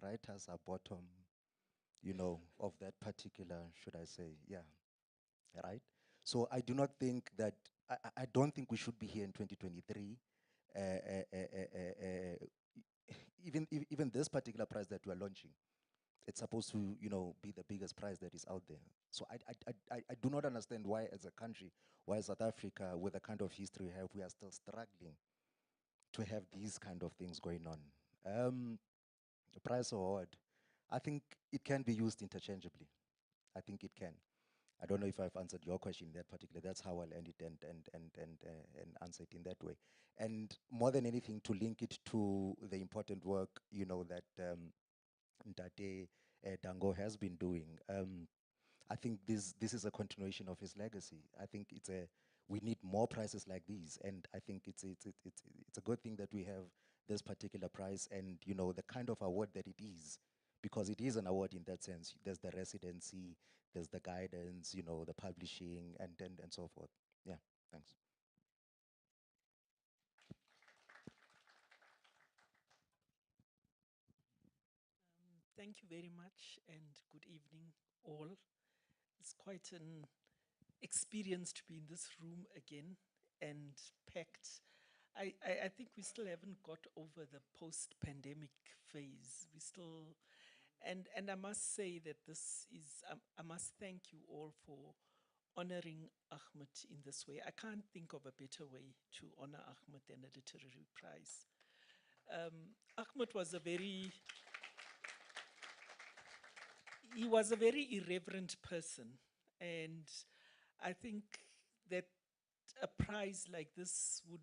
Writers are bottom, you know, of that particular, should I say, yeah, right? So I do not think that, I don't think we should be here in 2023. Even this particular prize that we are launching, it's supposed to, you know, be the biggest prize that is out there. So I do not understand why, as a country, why South Africa, with the kind of history we have, we are still struggling to have these kind of things going on. The prize award, I think it can be used interchangeably. I think it can. I don't know if I've answered your question in that particular. That's how I'll end it and answer it in that way. And more than anything, to link it to the important work, you know, that Ndate Dangor has been doing. I think this is a continuation of his legacy. I think we need more prizes like these, and I think it's a good thing that we have this particular prize, and you know, the kind of award that it is, because it is an award in that sense. There's the residency, there's the guidance, you know, the publishing, and so forth. Yeah, thanks. Thank you very much and good evening all. It's quite an experience to be in this room again and packed. I think we still haven't got over the post-pandemic phase. We still, and I must say that this is, I must thank you all for honoring Achmat in this way. I can't think of a better way to honor Achmat than a literary prize. Achmat was he was a very irreverent person, and I think that a prize like this would,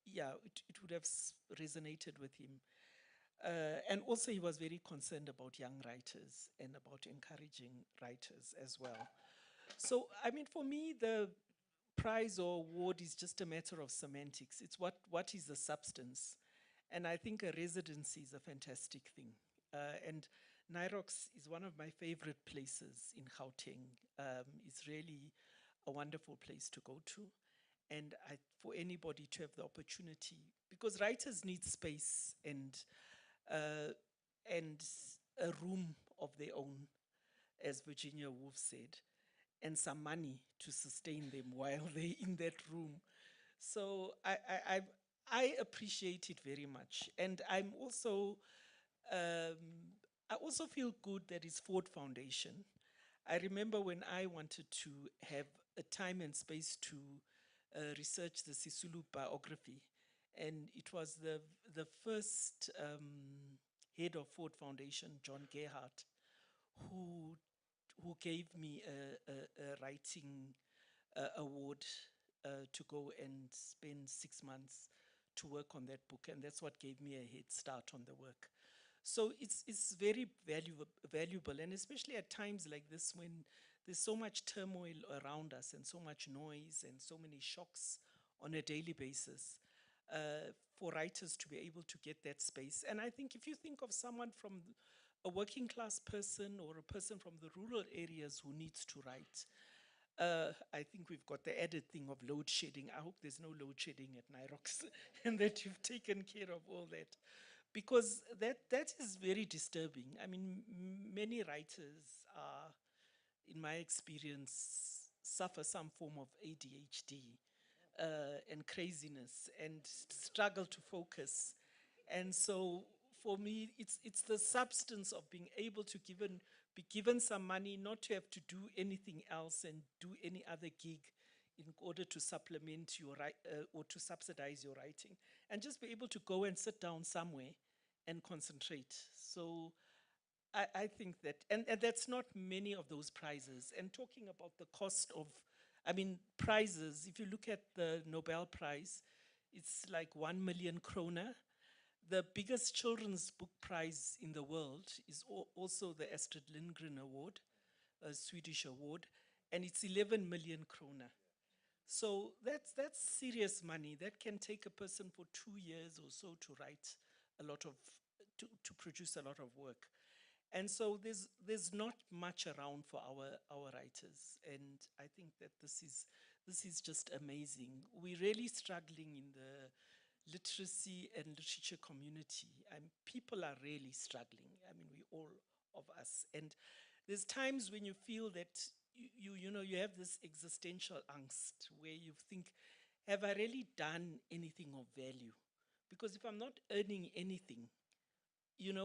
yeah, it would have resonated with him. And also he was very concerned about young writers and about encouraging writers as well. So, I mean, for me, the prize or award is just a matter of semantics. It's what is the substance? And I think a residency is a fantastic thing. And Nirox is one of my favorite places in Gauteng. It's really a wonderful place to go to. And for anybody to have the opportunity, because writers need space and a room of their own, as Virginia Woolf said, and some money to sustain them while they're in that room. So I appreciate it very much. And I'm also, I also feel good that it's Ford Foundation. I remember when I wanted to have a time and space to research the Sisulu biography, and it was the first head of Ford Foundation, John Gerhardt, who gave me a writing award to go and spend 6 months to work on that book, and that's what gave me a head start on the work. So it's very valuable, and especially at times like this when there's so much turmoil around us and so much noise and so many shocks on a daily basis, for writers to be able to get that space. And I think if you think of someone from a working class person or a person from the rural areas who needs to write, I think we've got the added thing of load shedding. I hope there's no load shedding at Nirox and that you've taken care of all that. Because that is very disturbing. I mean, many writers are, in my experience, suffer some form of ADHD and craziness and struggle to focus. And so for me, it's the substance of being able to be given some money, not to have to do anything else and do any other gig in order to supplement your or to subsidize your writing, and just be able to go and sit down somewhere and concentrate. So I think that, and that's not many of those prizes. And talking about the cost of, I mean, prizes, if you look at the Nobel Prize, it's like 1 million kroner. The biggest children's book prize in the world is also the Astrid Lindgren Award, a Swedish award, and it's 11 million kroner. So that's serious money. That can take a person for 2 years or so to write a lot of, to produce a lot of work. And so there's not much around for our writers. And I think that This is just amazing. We're really struggling in the literacy and literature community. People are really struggling. I mean, we all of us. And there's times when you feel that you have this existential angst where you think, have I really done anything of value? Because if I'm not earning anything,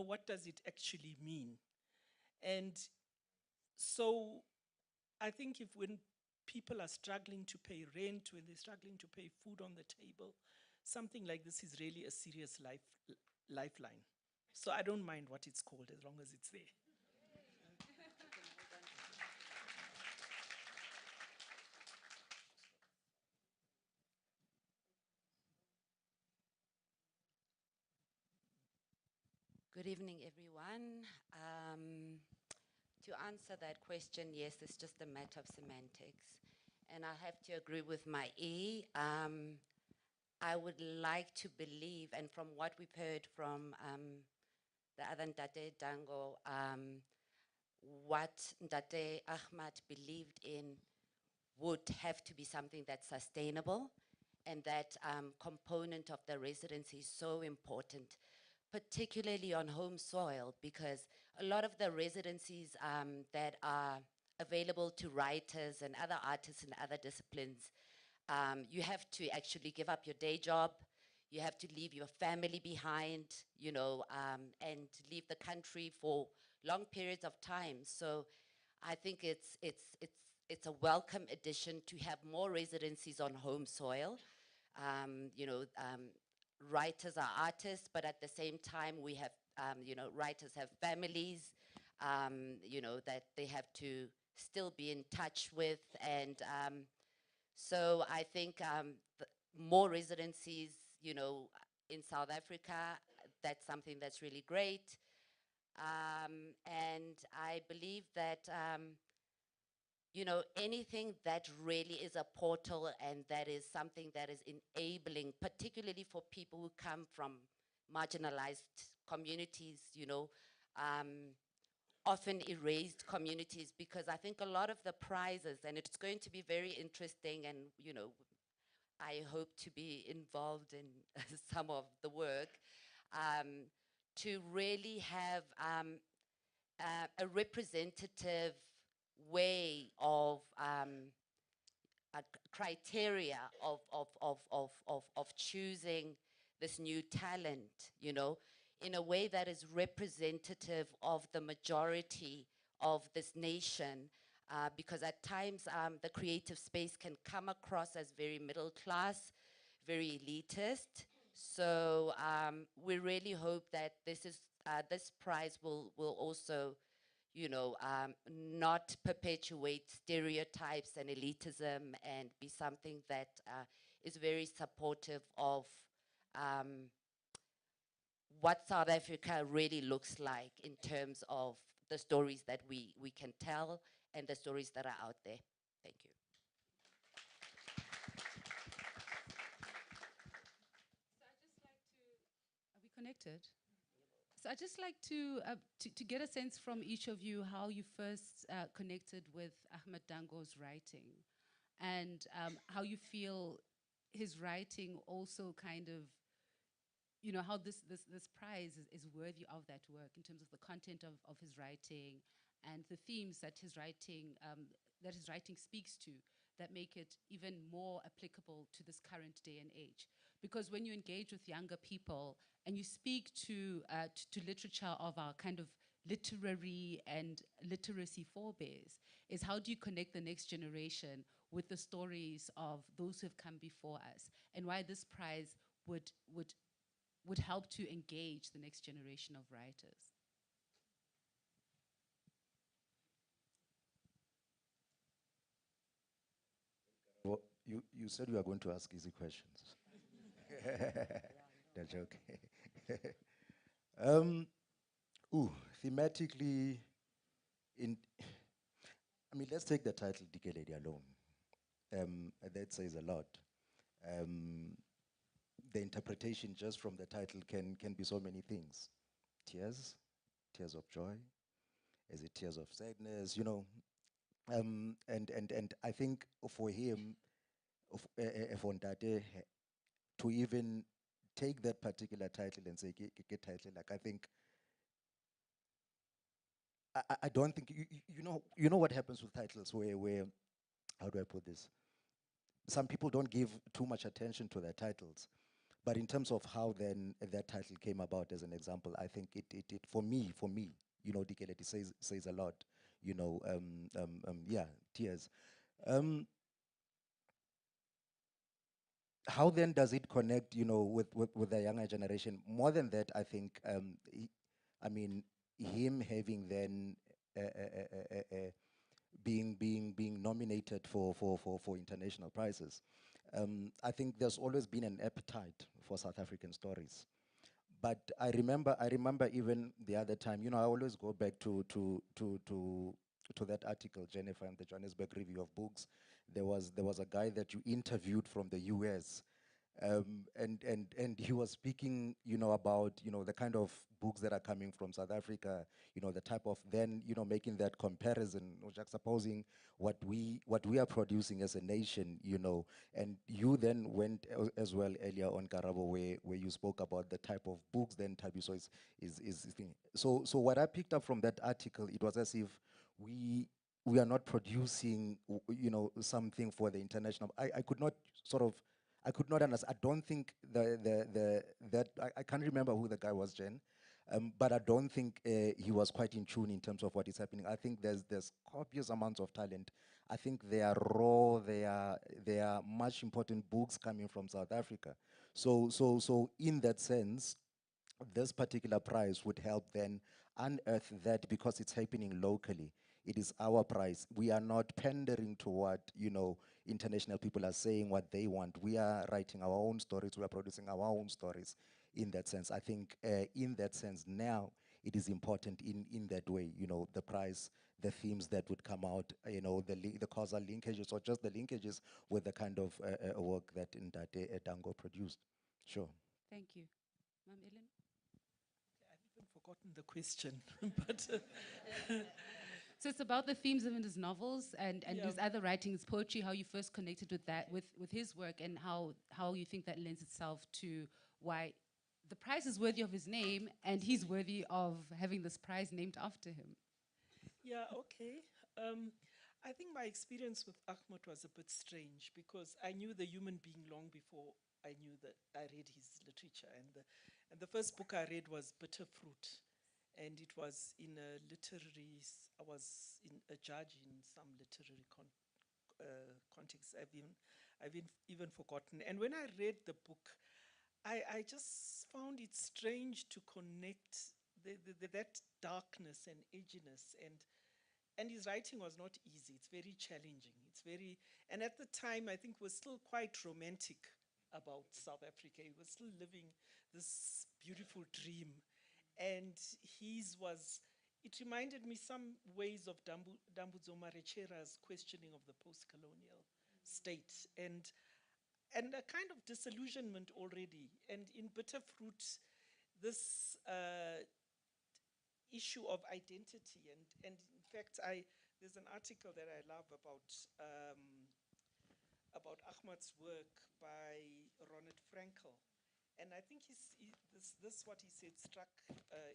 what does it actually mean? And so I think if when people are struggling to pay rent, when they're struggling to pay food on the table, something like this is really a serious lifeline. So I don't mind what it's called as long as it's there. Good evening, everyone. To answer that question, yes, it's just a matter of semantics. And I have to agree with my E. I would like to believe, and from what we've heard from the other Ndate Dangor, what Ndate Achmat believed in would have to be something that's sustainable, and that component of the residency is so important, particularly on home soil, because a lot of the residencies that are available to writers and other artists in other disciplines, you have to actually give up your day job, you have to leave your family behind, and leave the country for long periods of time. So I think it's a welcome addition to have more residencies on home soil. Writers are artists, but at the same time, we have, writers have families, that they have to still be in touch with. And so I think more residencies, in South Africa, that's something that's really great. And I believe that, anything that really is a portal and that is something that is enabling, particularly for people who come from marginalized communities, often erased communities, because I think a lot of the prizes, and it's going to be very interesting, and, I hope to be involved in some of the work, to really have a representative way of a criteria of choosing this new talent, in a way that is representative of the majority of this nation, because at times the creative space can come across as very middle class, very elitist. So we really hope that this prize will also, not perpetuate stereotypes and elitism, and be something that is very supportive of what South Africa really looks like in terms of the stories that we can tell and the stories that are out there. Thank you. Are we connected? So I'd just like to get a sense from each of you how you first connected with Achmat Dangor's writing, and how you feel his writing also kind of, how this prize is worthy of that work in terms of the content of his writing and the themes that his writing speaks to, that make it even more applicable to this current day and age. Because when you engage with younger people and you speak to literature of our kind of literary and literacy forebears, is how do you connect the next generation with the stories of those who have come before us, and why this prize would help to engage the next generation of writers. Well, you said you are going to ask easy questions. That's okay. Thematically, let's take the title Dikeledi alone. That says a lot. The interpretation just from the title can be so many things. Tears of joy, is it tears of sadness, and I think for him, for Ntate to even take that particular title and say ke title, like I think I don't think you know what happens with titles where how do I put this? Some people don't give too much attention to their titles. But in terms of how then that title came about, as an example, I think it for me, Dikeleti says a lot. Yeah, tears. Um, how then does it connect, with the younger generation? More than that, I think, I mean, him having then being nominated for international prizes. I think there's always been an appetite for South African stories. But I remember even the other time, I always go back to that article, Jennifer, in the Johannesburg Review of Books. There was a guy that you interviewed from the US, and he was speaking, about, the kind of books that are coming from South Africa, the type of, then, making that comparison, or juxtaposing what we are producing as a nation, and you then went as well earlier on, Karabo, where you spoke about the type of books then Tabiso is thing. So what I picked up from that article, it was as if we are not producing, something for the international. I could not sort of, I could not understand. I don't think I can't remember who the guy was, Jen, but I don't think he was quite in tune in terms of what is happening. I think there's copious amounts of talent. I think they are raw. They are much important books coming from South Africa. So in that sense, this particular prize would help then unearth that, because it's happening locally. It is our prize. We are not pandering to what, international people are saying what they want. We are writing our own stories. We are producing our own stories in that sense. I think in that sense now, it is important in that way, the prize, the themes that would come out, the causal linkages, or just the linkages with the kind of work that Dangor produced. Sure. Thank you. Ma'am Ellen? I've even forgotten the question, but So it's about the themes of his novels and Yeah. his other writings, poetry, how you first connected with that, with his work, and how you think that lends itself to why the prize is worthy of his name and he's worthy of having this prize named after him. yeah, okay. I think my experience with Achmat was a bit strange because I knew the human being long before I knew that I read his literature. And the first book I read was Bitter Fruit. And it was in a I was in a judge in some literary context. I've even forgotten. And when I read the book, I just found it strange to connect that darkness and edginess, and his writing was not easy. It's very challenging. And at the time, I think was still quite romantic about South Africa. He was still living this beautiful dream. And it reminded me some ways of Dambudzo Marechera's questioning of the post-colonial state, and a kind of disillusionment already. And in Bitter Fruit, this issue of identity, and in fact, there's an article that I love about Ahmad's work by Ronald Frankel. And I think this what he said struck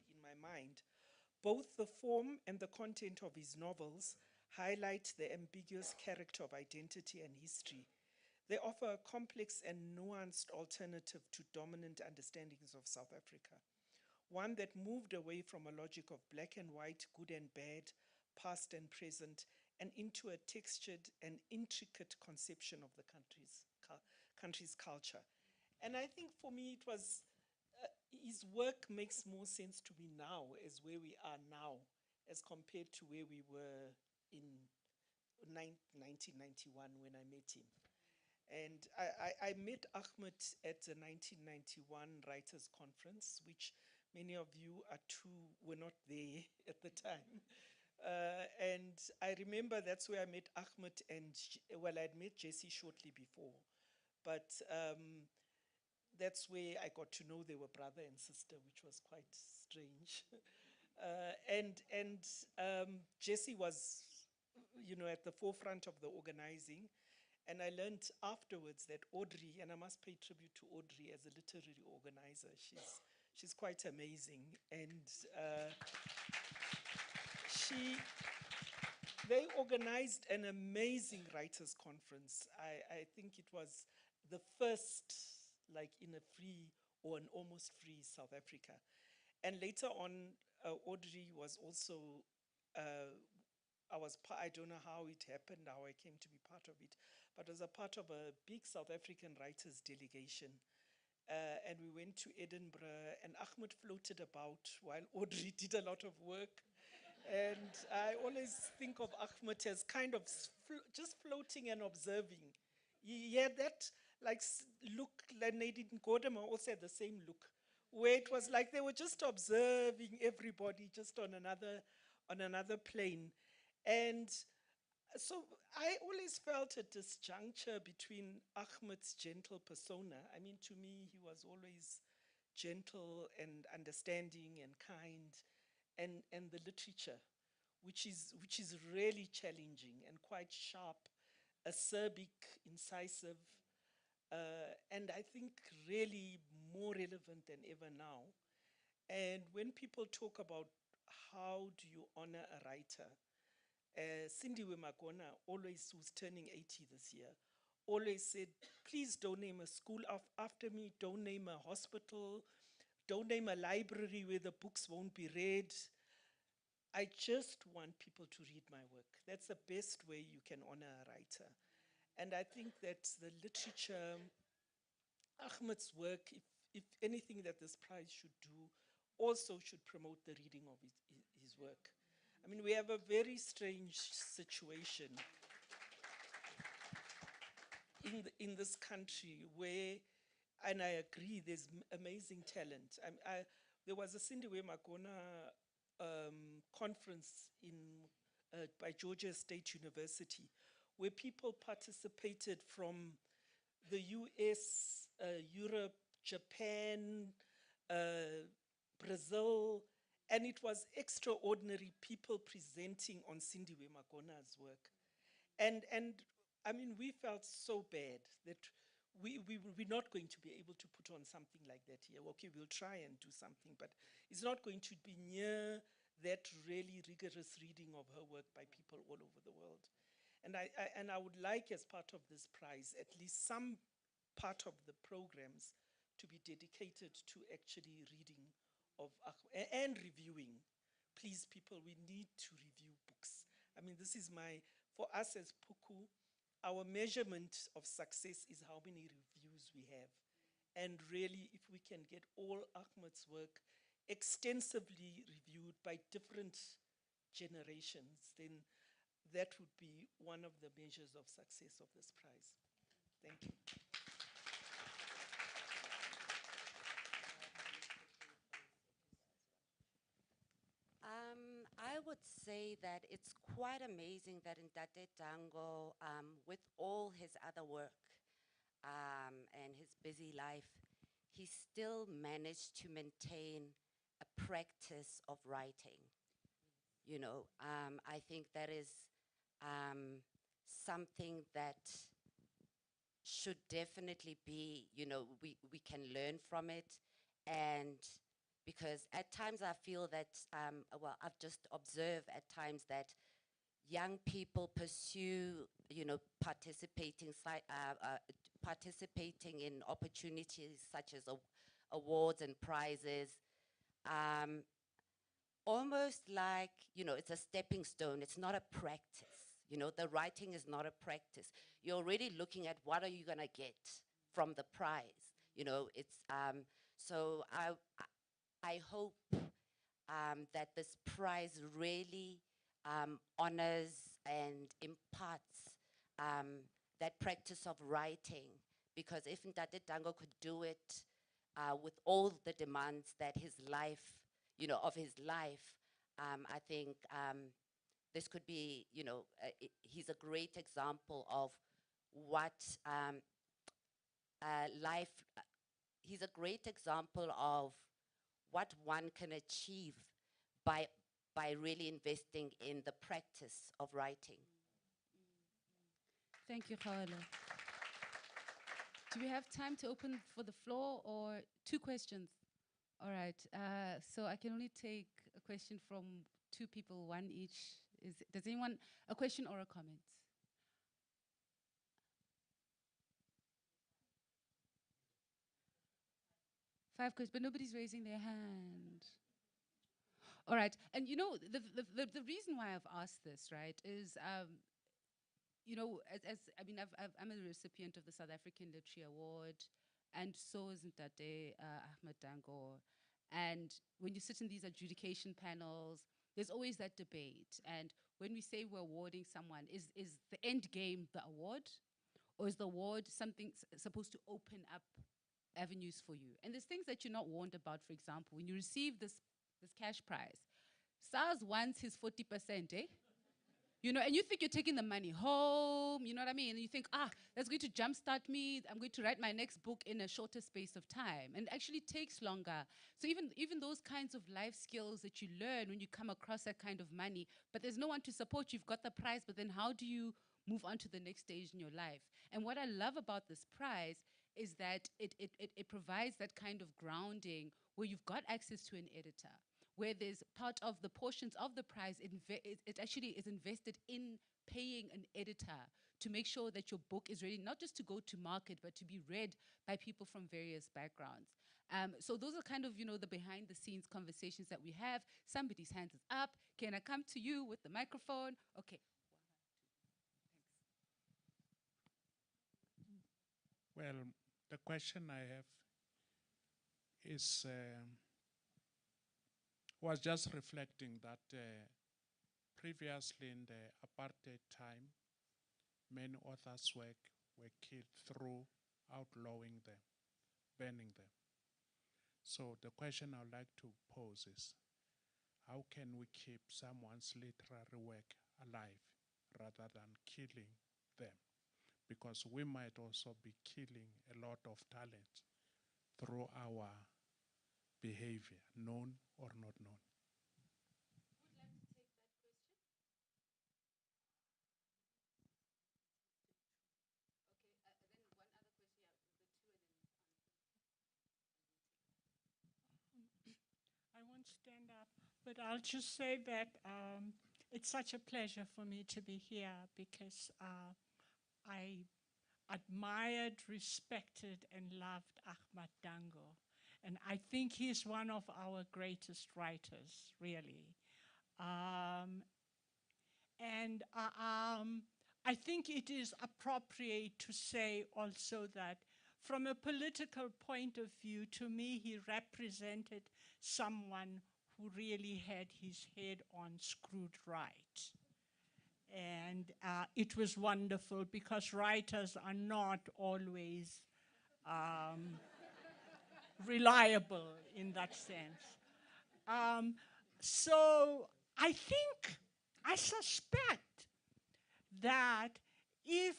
in my mind. Both the form and the content of his novels highlight the ambiguous character of identity and history. They offer a complex and nuanced alternative to dominant understandings of South Africa, one that moved away from a logic of black and white, good and bad, past and present, and into a textured and intricate conception of the country's culture. And I think for me, his work makes more sense to me now as where we are now as compared to where we were in 1991 when I met him. And I met Achmat at the 1991 Writers' Conference, which many of you were not there at the time. And I remember that's where I met Achmat, and I'd met Jesse shortly before. But that's where I got to know they were brother and sister, which was quite strange. And Jesse was, at the forefront of the organizing. And I learned afterwards that Audrey, and I must pay tribute to Audrey as a literary organizer. She's quite amazing. And they organized an amazing writers' conference. I think it was the first, like in a free or an almost free South Africa. And later on, Audrey was also, I don't know how it happened, how I came to be part of it, but was a part of a big South African writers delegation. And we went to Edinburgh, and Achmat floated about while Audrey did a lot of work. And I always think of Achmat as kind of just floating and observing. He had that like look, like Nadine Gordon also had the same look, where it was like they were just observing everybody just on another plane. And so I always felt a disjuncture between Ahmed's gentle persona. I mean, to me, he was always gentle and understanding and kind, and the literature, which is really challenging and quite sharp, acerbic, incisive, and I think really more relevant than ever now. And when people talk about how do you honor a writer, Cindy Wemagona, always, who's turning 80 this year, always said, please don't name a school after me, don't name a hospital, don't name a library where the books won't be read. I just want people to read my work. That's the best way you can honor a writer. And I think that the literature, Ahmed's work, if anything that this prize should do, also should promote the reading of his work. I mean, we have a very strange situation in this country where, and I agree, there's amazing talent. There was a Cindy Wemagona conference by Georgia State University where people participated from the US, Europe, Japan, Brazil, and it was extraordinary people presenting on Cindy Wemagona's work. And I mean, we felt so bad that we're not going to be able to put on something like that here. Okay, we'll try and do something, but it's not going to be near that really rigorous reading of her work by people all over the world. And I would like, as part of this prize, at least some part of the programs to be dedicated to actually reading of and reviewing. Please, people, we need to review books. I mean, this is for us as Puku, our measurement of success is how many reviews we have. And really, if we can get all Ahmed's work extensively reviewed by different generations, then that would be one of the measures of success of this prize. Thank you. I would say that it's quite amazing that in Tate Dango, with all his other work and his busy life, he still managed to maintain a practice of writing. You know, I think that is something that should definitely be, you know, we can learn from it. And because at times I feel that, well, I've just observed at times that young people pursue, you know, participating in opportunities such as awards and prizes, almost like, you know, it's a stepping stone. It's not a practice. You know, the writing is not a practice. You're already looking at what are you gonna get from the prize. You know, it's so I hope that this prize really honors and imparts that practice of writing, because if Ntate Dango could do it with all the demands that his life, you know, of his life, I think this could be, you know, he's a great example of what life, he's a great example of what one can achieve by really investing in the practice of writing. Thank you, Khaola. Do we have time to open for the floor or 2 questions? All right. So I can only take a question from 2 people, 1 each. Does anyone, a question or a comment? 5 questions, but nobody's raising their hand. All right. And you know, the reason why I've asked this, right, is, you know, I mean, I'm a recipient of the South African Literary Award, and so is Ntate Achmat Dangor. And when you sit in these adjudication panels, there's always that debate. And when we say we're awarding someone, is the end game the award? Or is the award something supposed to open up avenues for you? And there's things that you're not warned about. For example, when you receive this cash prize, SARS wants his 40%, eh? You know, and you think you're taking the money home, you know what I mean? And you think, that's going to jumpstart me. I'm going to write my next book in a shorter space of time. And it actually takes longer. So even those kinds of life skills that you learn when you come across that kind of money, but there's no one to support you. You've got the prize, but then how do you move on to the next stage in your life? And what I love about this prize is that it provides that kind of grounding where you've got access to an editor, where there's part of the portions of the prize, it actually is invested in paying an editor to make sure that your book is ready, not just to go to market, but to be read by people from various backgrounds. So those are kind of, you know, the behind the scenes conversations that we have. Somebody's hand is up. Can I come to you with the microphone? Okay. Well, the question I have is, was just reflecting that previously in the apartheid time, many authors' work were killed through outlawing them, banning them. So the question I would like to pose is, how can we keep someone's literary work alive rather than killing them? Because we might also be killing a lot of talent through our behavior, known or not known. Who'd like to take that question? Okay, then one other question, the 2 and then I won't stand up, but I'll just say that it's such a pleasure for me to be here because I admired, respected, and loved Achmat Dangor. And I think he's one of our greatest writers, really. I think it is appropriate to say also that from a political point of view, to me, he represented someone who really had his head on screwed right. And it was wonderful because writers are not always reliable in that sense. So I suspect that if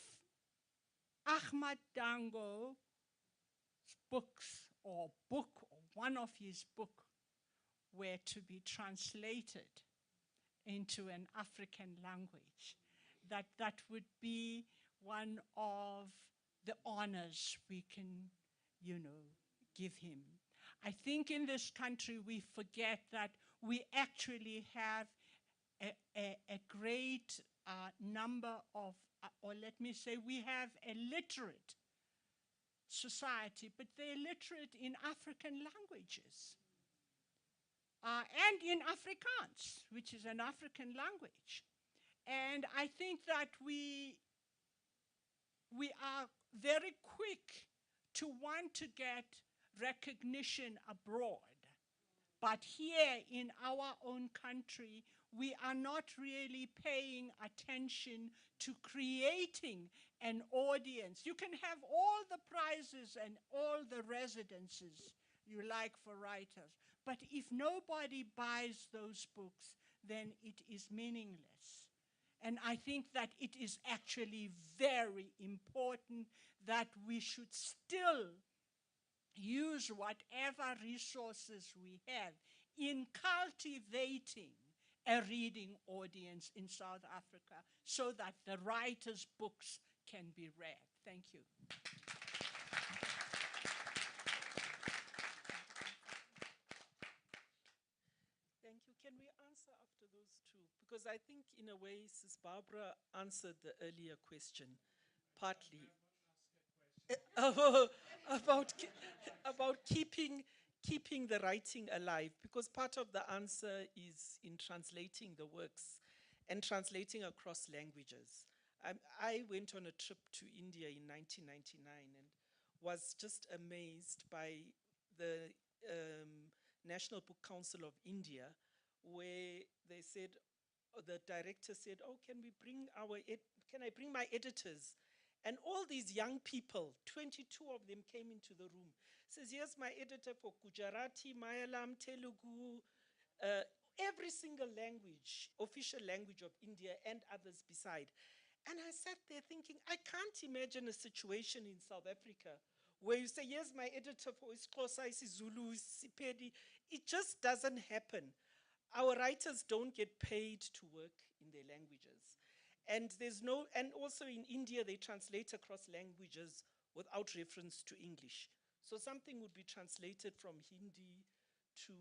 Achmat Dangor's books or one of his books were to be translated into an African language, that would be one of the honors we can, you know, give him. I think in this country we forget that we actually have a great number of, or let me say, we have a literate society, but they're literate in African languages. And in Afrikaans, which is an African language. And I think that we are very quick to want to get recognition abroad. But here in our own country, we are not really paying attention to creating an audience. You can have all the prizes and all the residences you like for writers, but if nobody buys those books, then it is meaningless. And I think that it is actually very important that we should still use whatever resources we have in cultivating a reading audience in South Africa so that the writers' books can be read. Thank you. Thank you. Can we answer after those two? Because I think, in a way, Sis Barbara answered the earlier question, partly. about about keeping the writing alive, because part of the answer is in translating the works and translating across languages. I went on a trip to India in 1999 and was just amazed by the National Book Council of India, where they said, the director said, "Oh, can I bring my editors?" And all these young people, 22 of them, came into the room. Says, "Here's my editor for Gujarati, Malayalam, Telugu, every single language, official language of India and others beside." And I sat there thinking, I can't imagine a situation in South Africa where you say, "Here's my editor for isiXhosa, isiZulu, isiSepedi." It just doesn't happen. Our writers don't get paid to work in their languages. And and also in India, they translate across languages without reference to English. So something would be translated from Hindi to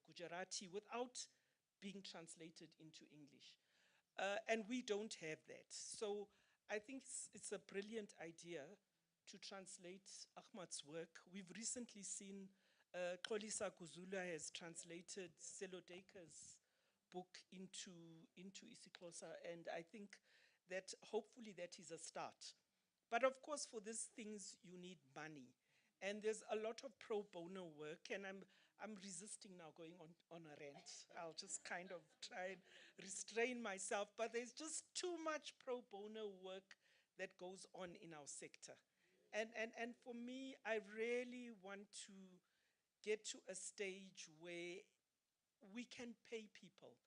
Gujarati without being translated into English. And we don't have that. So I think it's a brilliant idea to translate Achmat's work. We've recently seen Xolisa Kuzula has translated Selodeka's book into isiXhosa, and I think that hopefully that is a start. But of course, for these things, you need money. And there's a lot of pro bono work, and I'm resisting now going on a rant. I'll just kind of try and restrain myself, but there's just too much pro bono work that goes on in our sector. And for me, I really want to get to a stage where we can pay people.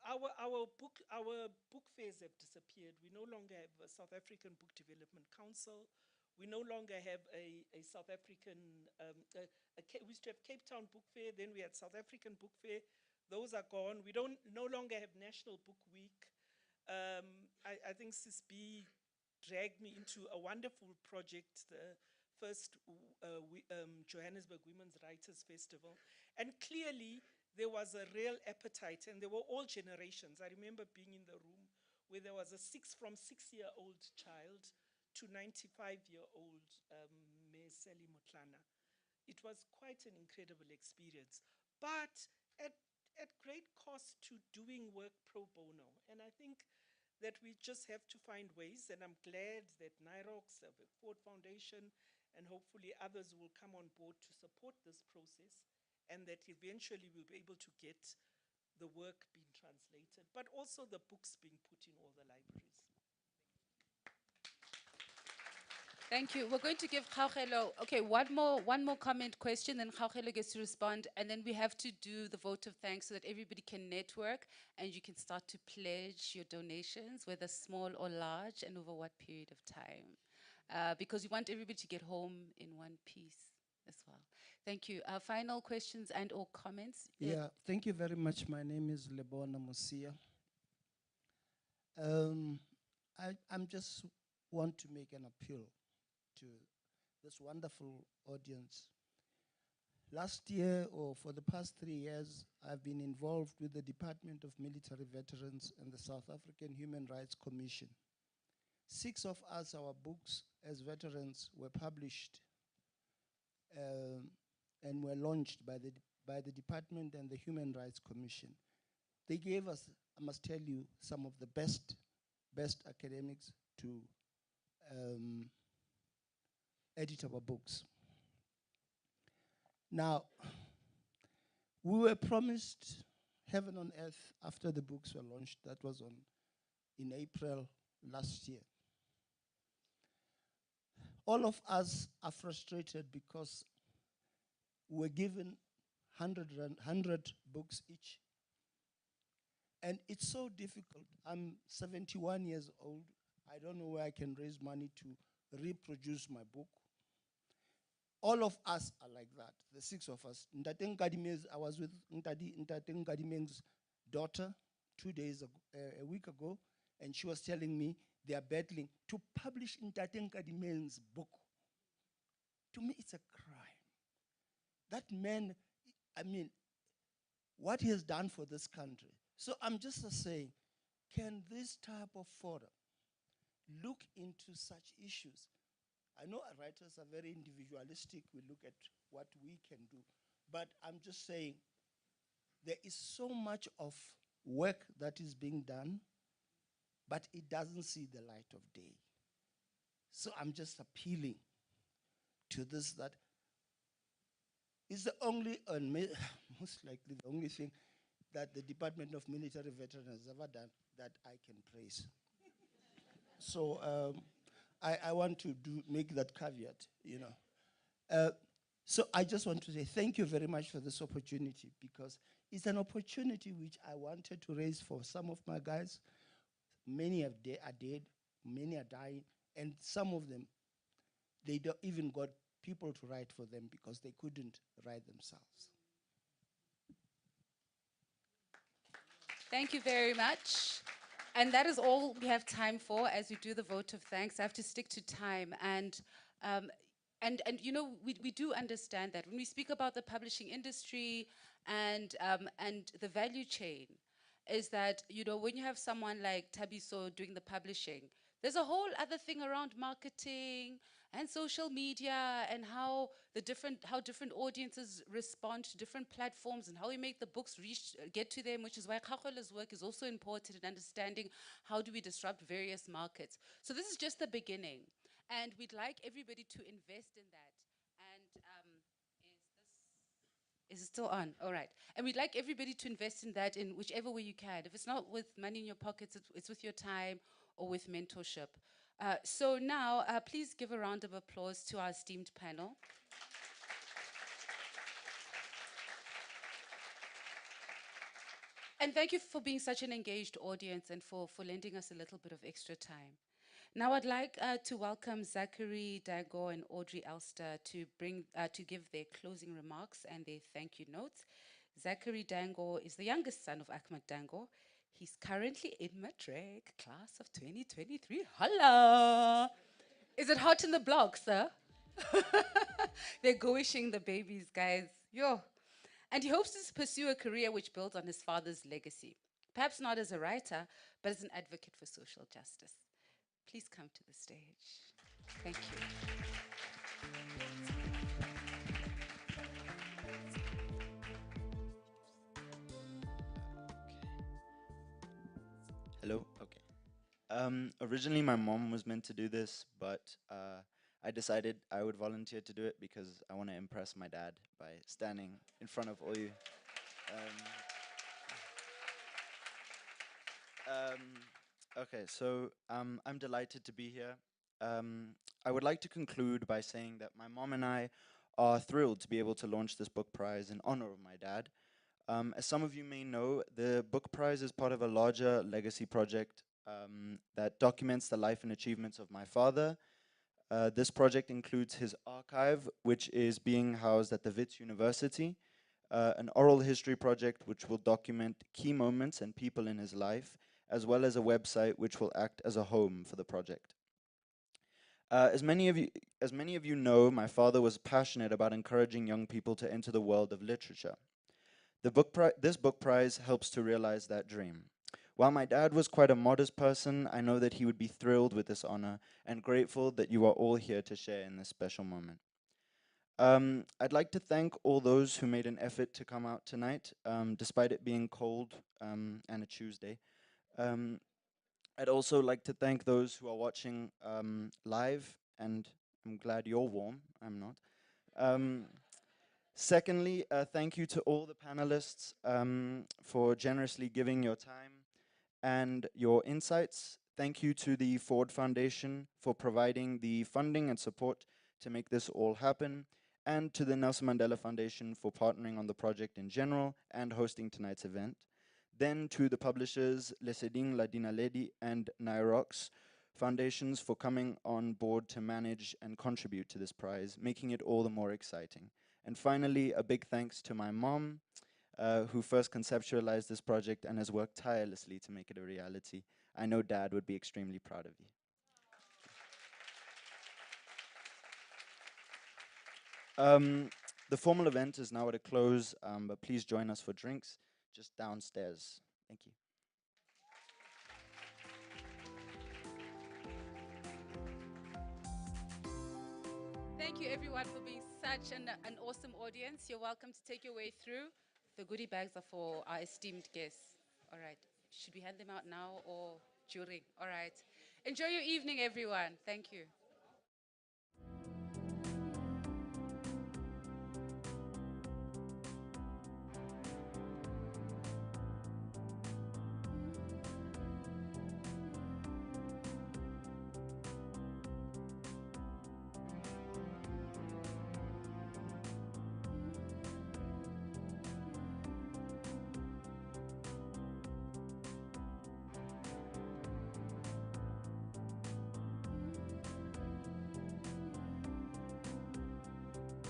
Our book fairs have disappeared. We no longer have a South African Book Development Council. We no longer have a South African, we used to have Cape Town Book Fair, then we had South African Book Fair. Those are gone. We no longer have National Book Week. I think Sis B dragged me into a wonderful project, the first Johannesburg Women's Writers Festival. And clearly, there was a real appetite, and there were all generations. I remember being in the room where there was from 6-year-old child to 95-year-old Sally Motlana. It was quite an incredible experience, but at great cost to doing work pro bono. And I think that we just have to find ways, and I'm glad that NIROX, the Ford Foundation, and hopefully others will come on board to support this process, and that eventually we'll be able to get the work being translated, but also the books being put in all the libraries. Thank you. We're going to give Kgaugelo, okay, one more comment question, then Kgaugelo gets to respond, and then we have to do the vote of thanks so that everybody can network and you can start to pledge your donations, whether small or large, and over what period of time. Because we want everybody to get home in one piece as well. Thank you. Final questions and or comments? Yeah, thank you very much. My name is Lebona Musia. I'm just want to make an appeal to this wonderful audience. Last year, or for the past 3 years, I've been involved with the Department of Military Veterans and the South African Human Rights Commission. 6 of us, our books as veterans, were published and were launched by the department and the Human Rights Commission. They gave us, I must tell you, some of the best academics to edit our books. Now, we were promised heaven on earth after the books were launched. That was in April last year. All of us are frustrated because we're given 100 books each. And it's so difficult. I'm 71 years old. I don't know where I can raise money to reproduce my book. All of us are like that, the 6 of us. I was with Ntate Nkadimeng's daughter a week ago, and she was telling me they are battling to publish in Nkadimen's book. To me, it's a crime. That man, I mean, what he has done for this country. So I'm just saying, can this type of forum look into such issues? I know our writers are very individualistic. We look at what we can do. But I'm just saying, there is so much of work that is being done, but it doesn't see the light of day. So I'm just appealing to this, that is the only, most likely the only thing that the Department of Military Veterans has ever done that I can praise. So I want to make that caveat, you know. So I just want to say thank you very much for this opportunity, because it's an opportunity which I wanted to raise for some of my guys. Many are dead, many are dying, and some of them, they don't even got people to write for them because they couldn't write themselves. Thank you very much. And that is all we have time for as we do the vote of thanks. I have to stick to time. And you know, we do understand that when we speak about the publishing industry and the value chain, is that, you know, when you have someone like Tabiso doing the publishing, there's a whole other thing around marketing and social media and how different audiences respond to different platforms and how we make the books get to them, which is why Khakola's work is also important in understanding how do we disrupt various markets. So this is just the beginning, and we'd like everybody to invest in that. And is it still on? All right. And we'd like everybody to invest in that in whichever way you can. If it's not with money in your pockets, it's with your time or with mentorship. So now, please give a round of applause to our esteemed panel. And thank you for being such an engaged audience and for lending us a little bit of extra time. Now I'd like to welcome Zachary Dangor and Audrey Elster to give their closing remarks and their thank you notes. Zachary Dangor is the youngest son of Achmat Dangor. He's currently in matric, class of 2023. Holla! Is it hot in the block, sir? They're go-wishing the babies, guys. Yo. And he hopes to pursue a career which builds on his father's legacy. Perhaps not as a writer, but as an advocate for social justice. Please come to the stage. Thank you. Hello? Okay. Originally, my mom was meant to do this, but I decided I would volunteer to do it because I want to impress my dad by standing in front of all you. Okay, so I'm delighted to be here. I would like to conclude by saying that my mom and I are thrilled to be able to launch this book prize in honor of my dad. As some of you may know, the book prize is part of a larger legacy project that documents the life and achievements of my father. This project includes his archive, which is being housed at the Wits University, an oral history project which will document key moments and people in his life, as well as a website which will act as a home for the project. As many of you know, my father was passionate about encouraging young people to enter the world of literature. This book prize helps to realize that dream. While my dad was quite a modest person, I know that he would be thrilled with this honor and grateful that you are all here to share in this special moment. I'd like to thank all those who made an effort to come out tonight, despite it being cold and a Tuesday. I'd also like to thank those who are watching live, and I'm glad you're warm, I'm not. Secondly, thank you to all the panelists for generously giving your time and your insights. Thank you to the Ford Foundation for providing the funding and support to make this all happen, and to the Nelson Mandela Foundation for partnering on the project in general and hosting tonight's event. Then to the publishers Leseding, Ladina Ledi, and Nairox Foundations for coming on board to manage and contribute to this prize, making it all the more exciting. And finally, a big thanks to my mom, who first conceptualized this project and has worked tirelessly to make it a reality. I know Dad would be extremely proud of you. The formal event is now at a close, but please join us for drinks just downstairs. Thank you. Thank you, everyone, for being such an awesome audience. You're welcome to take your way through. The goodie bags are for our esteemed guests. All right. Should we hand them out now or during? All right. Enjoy your evening, everyone. Thank you.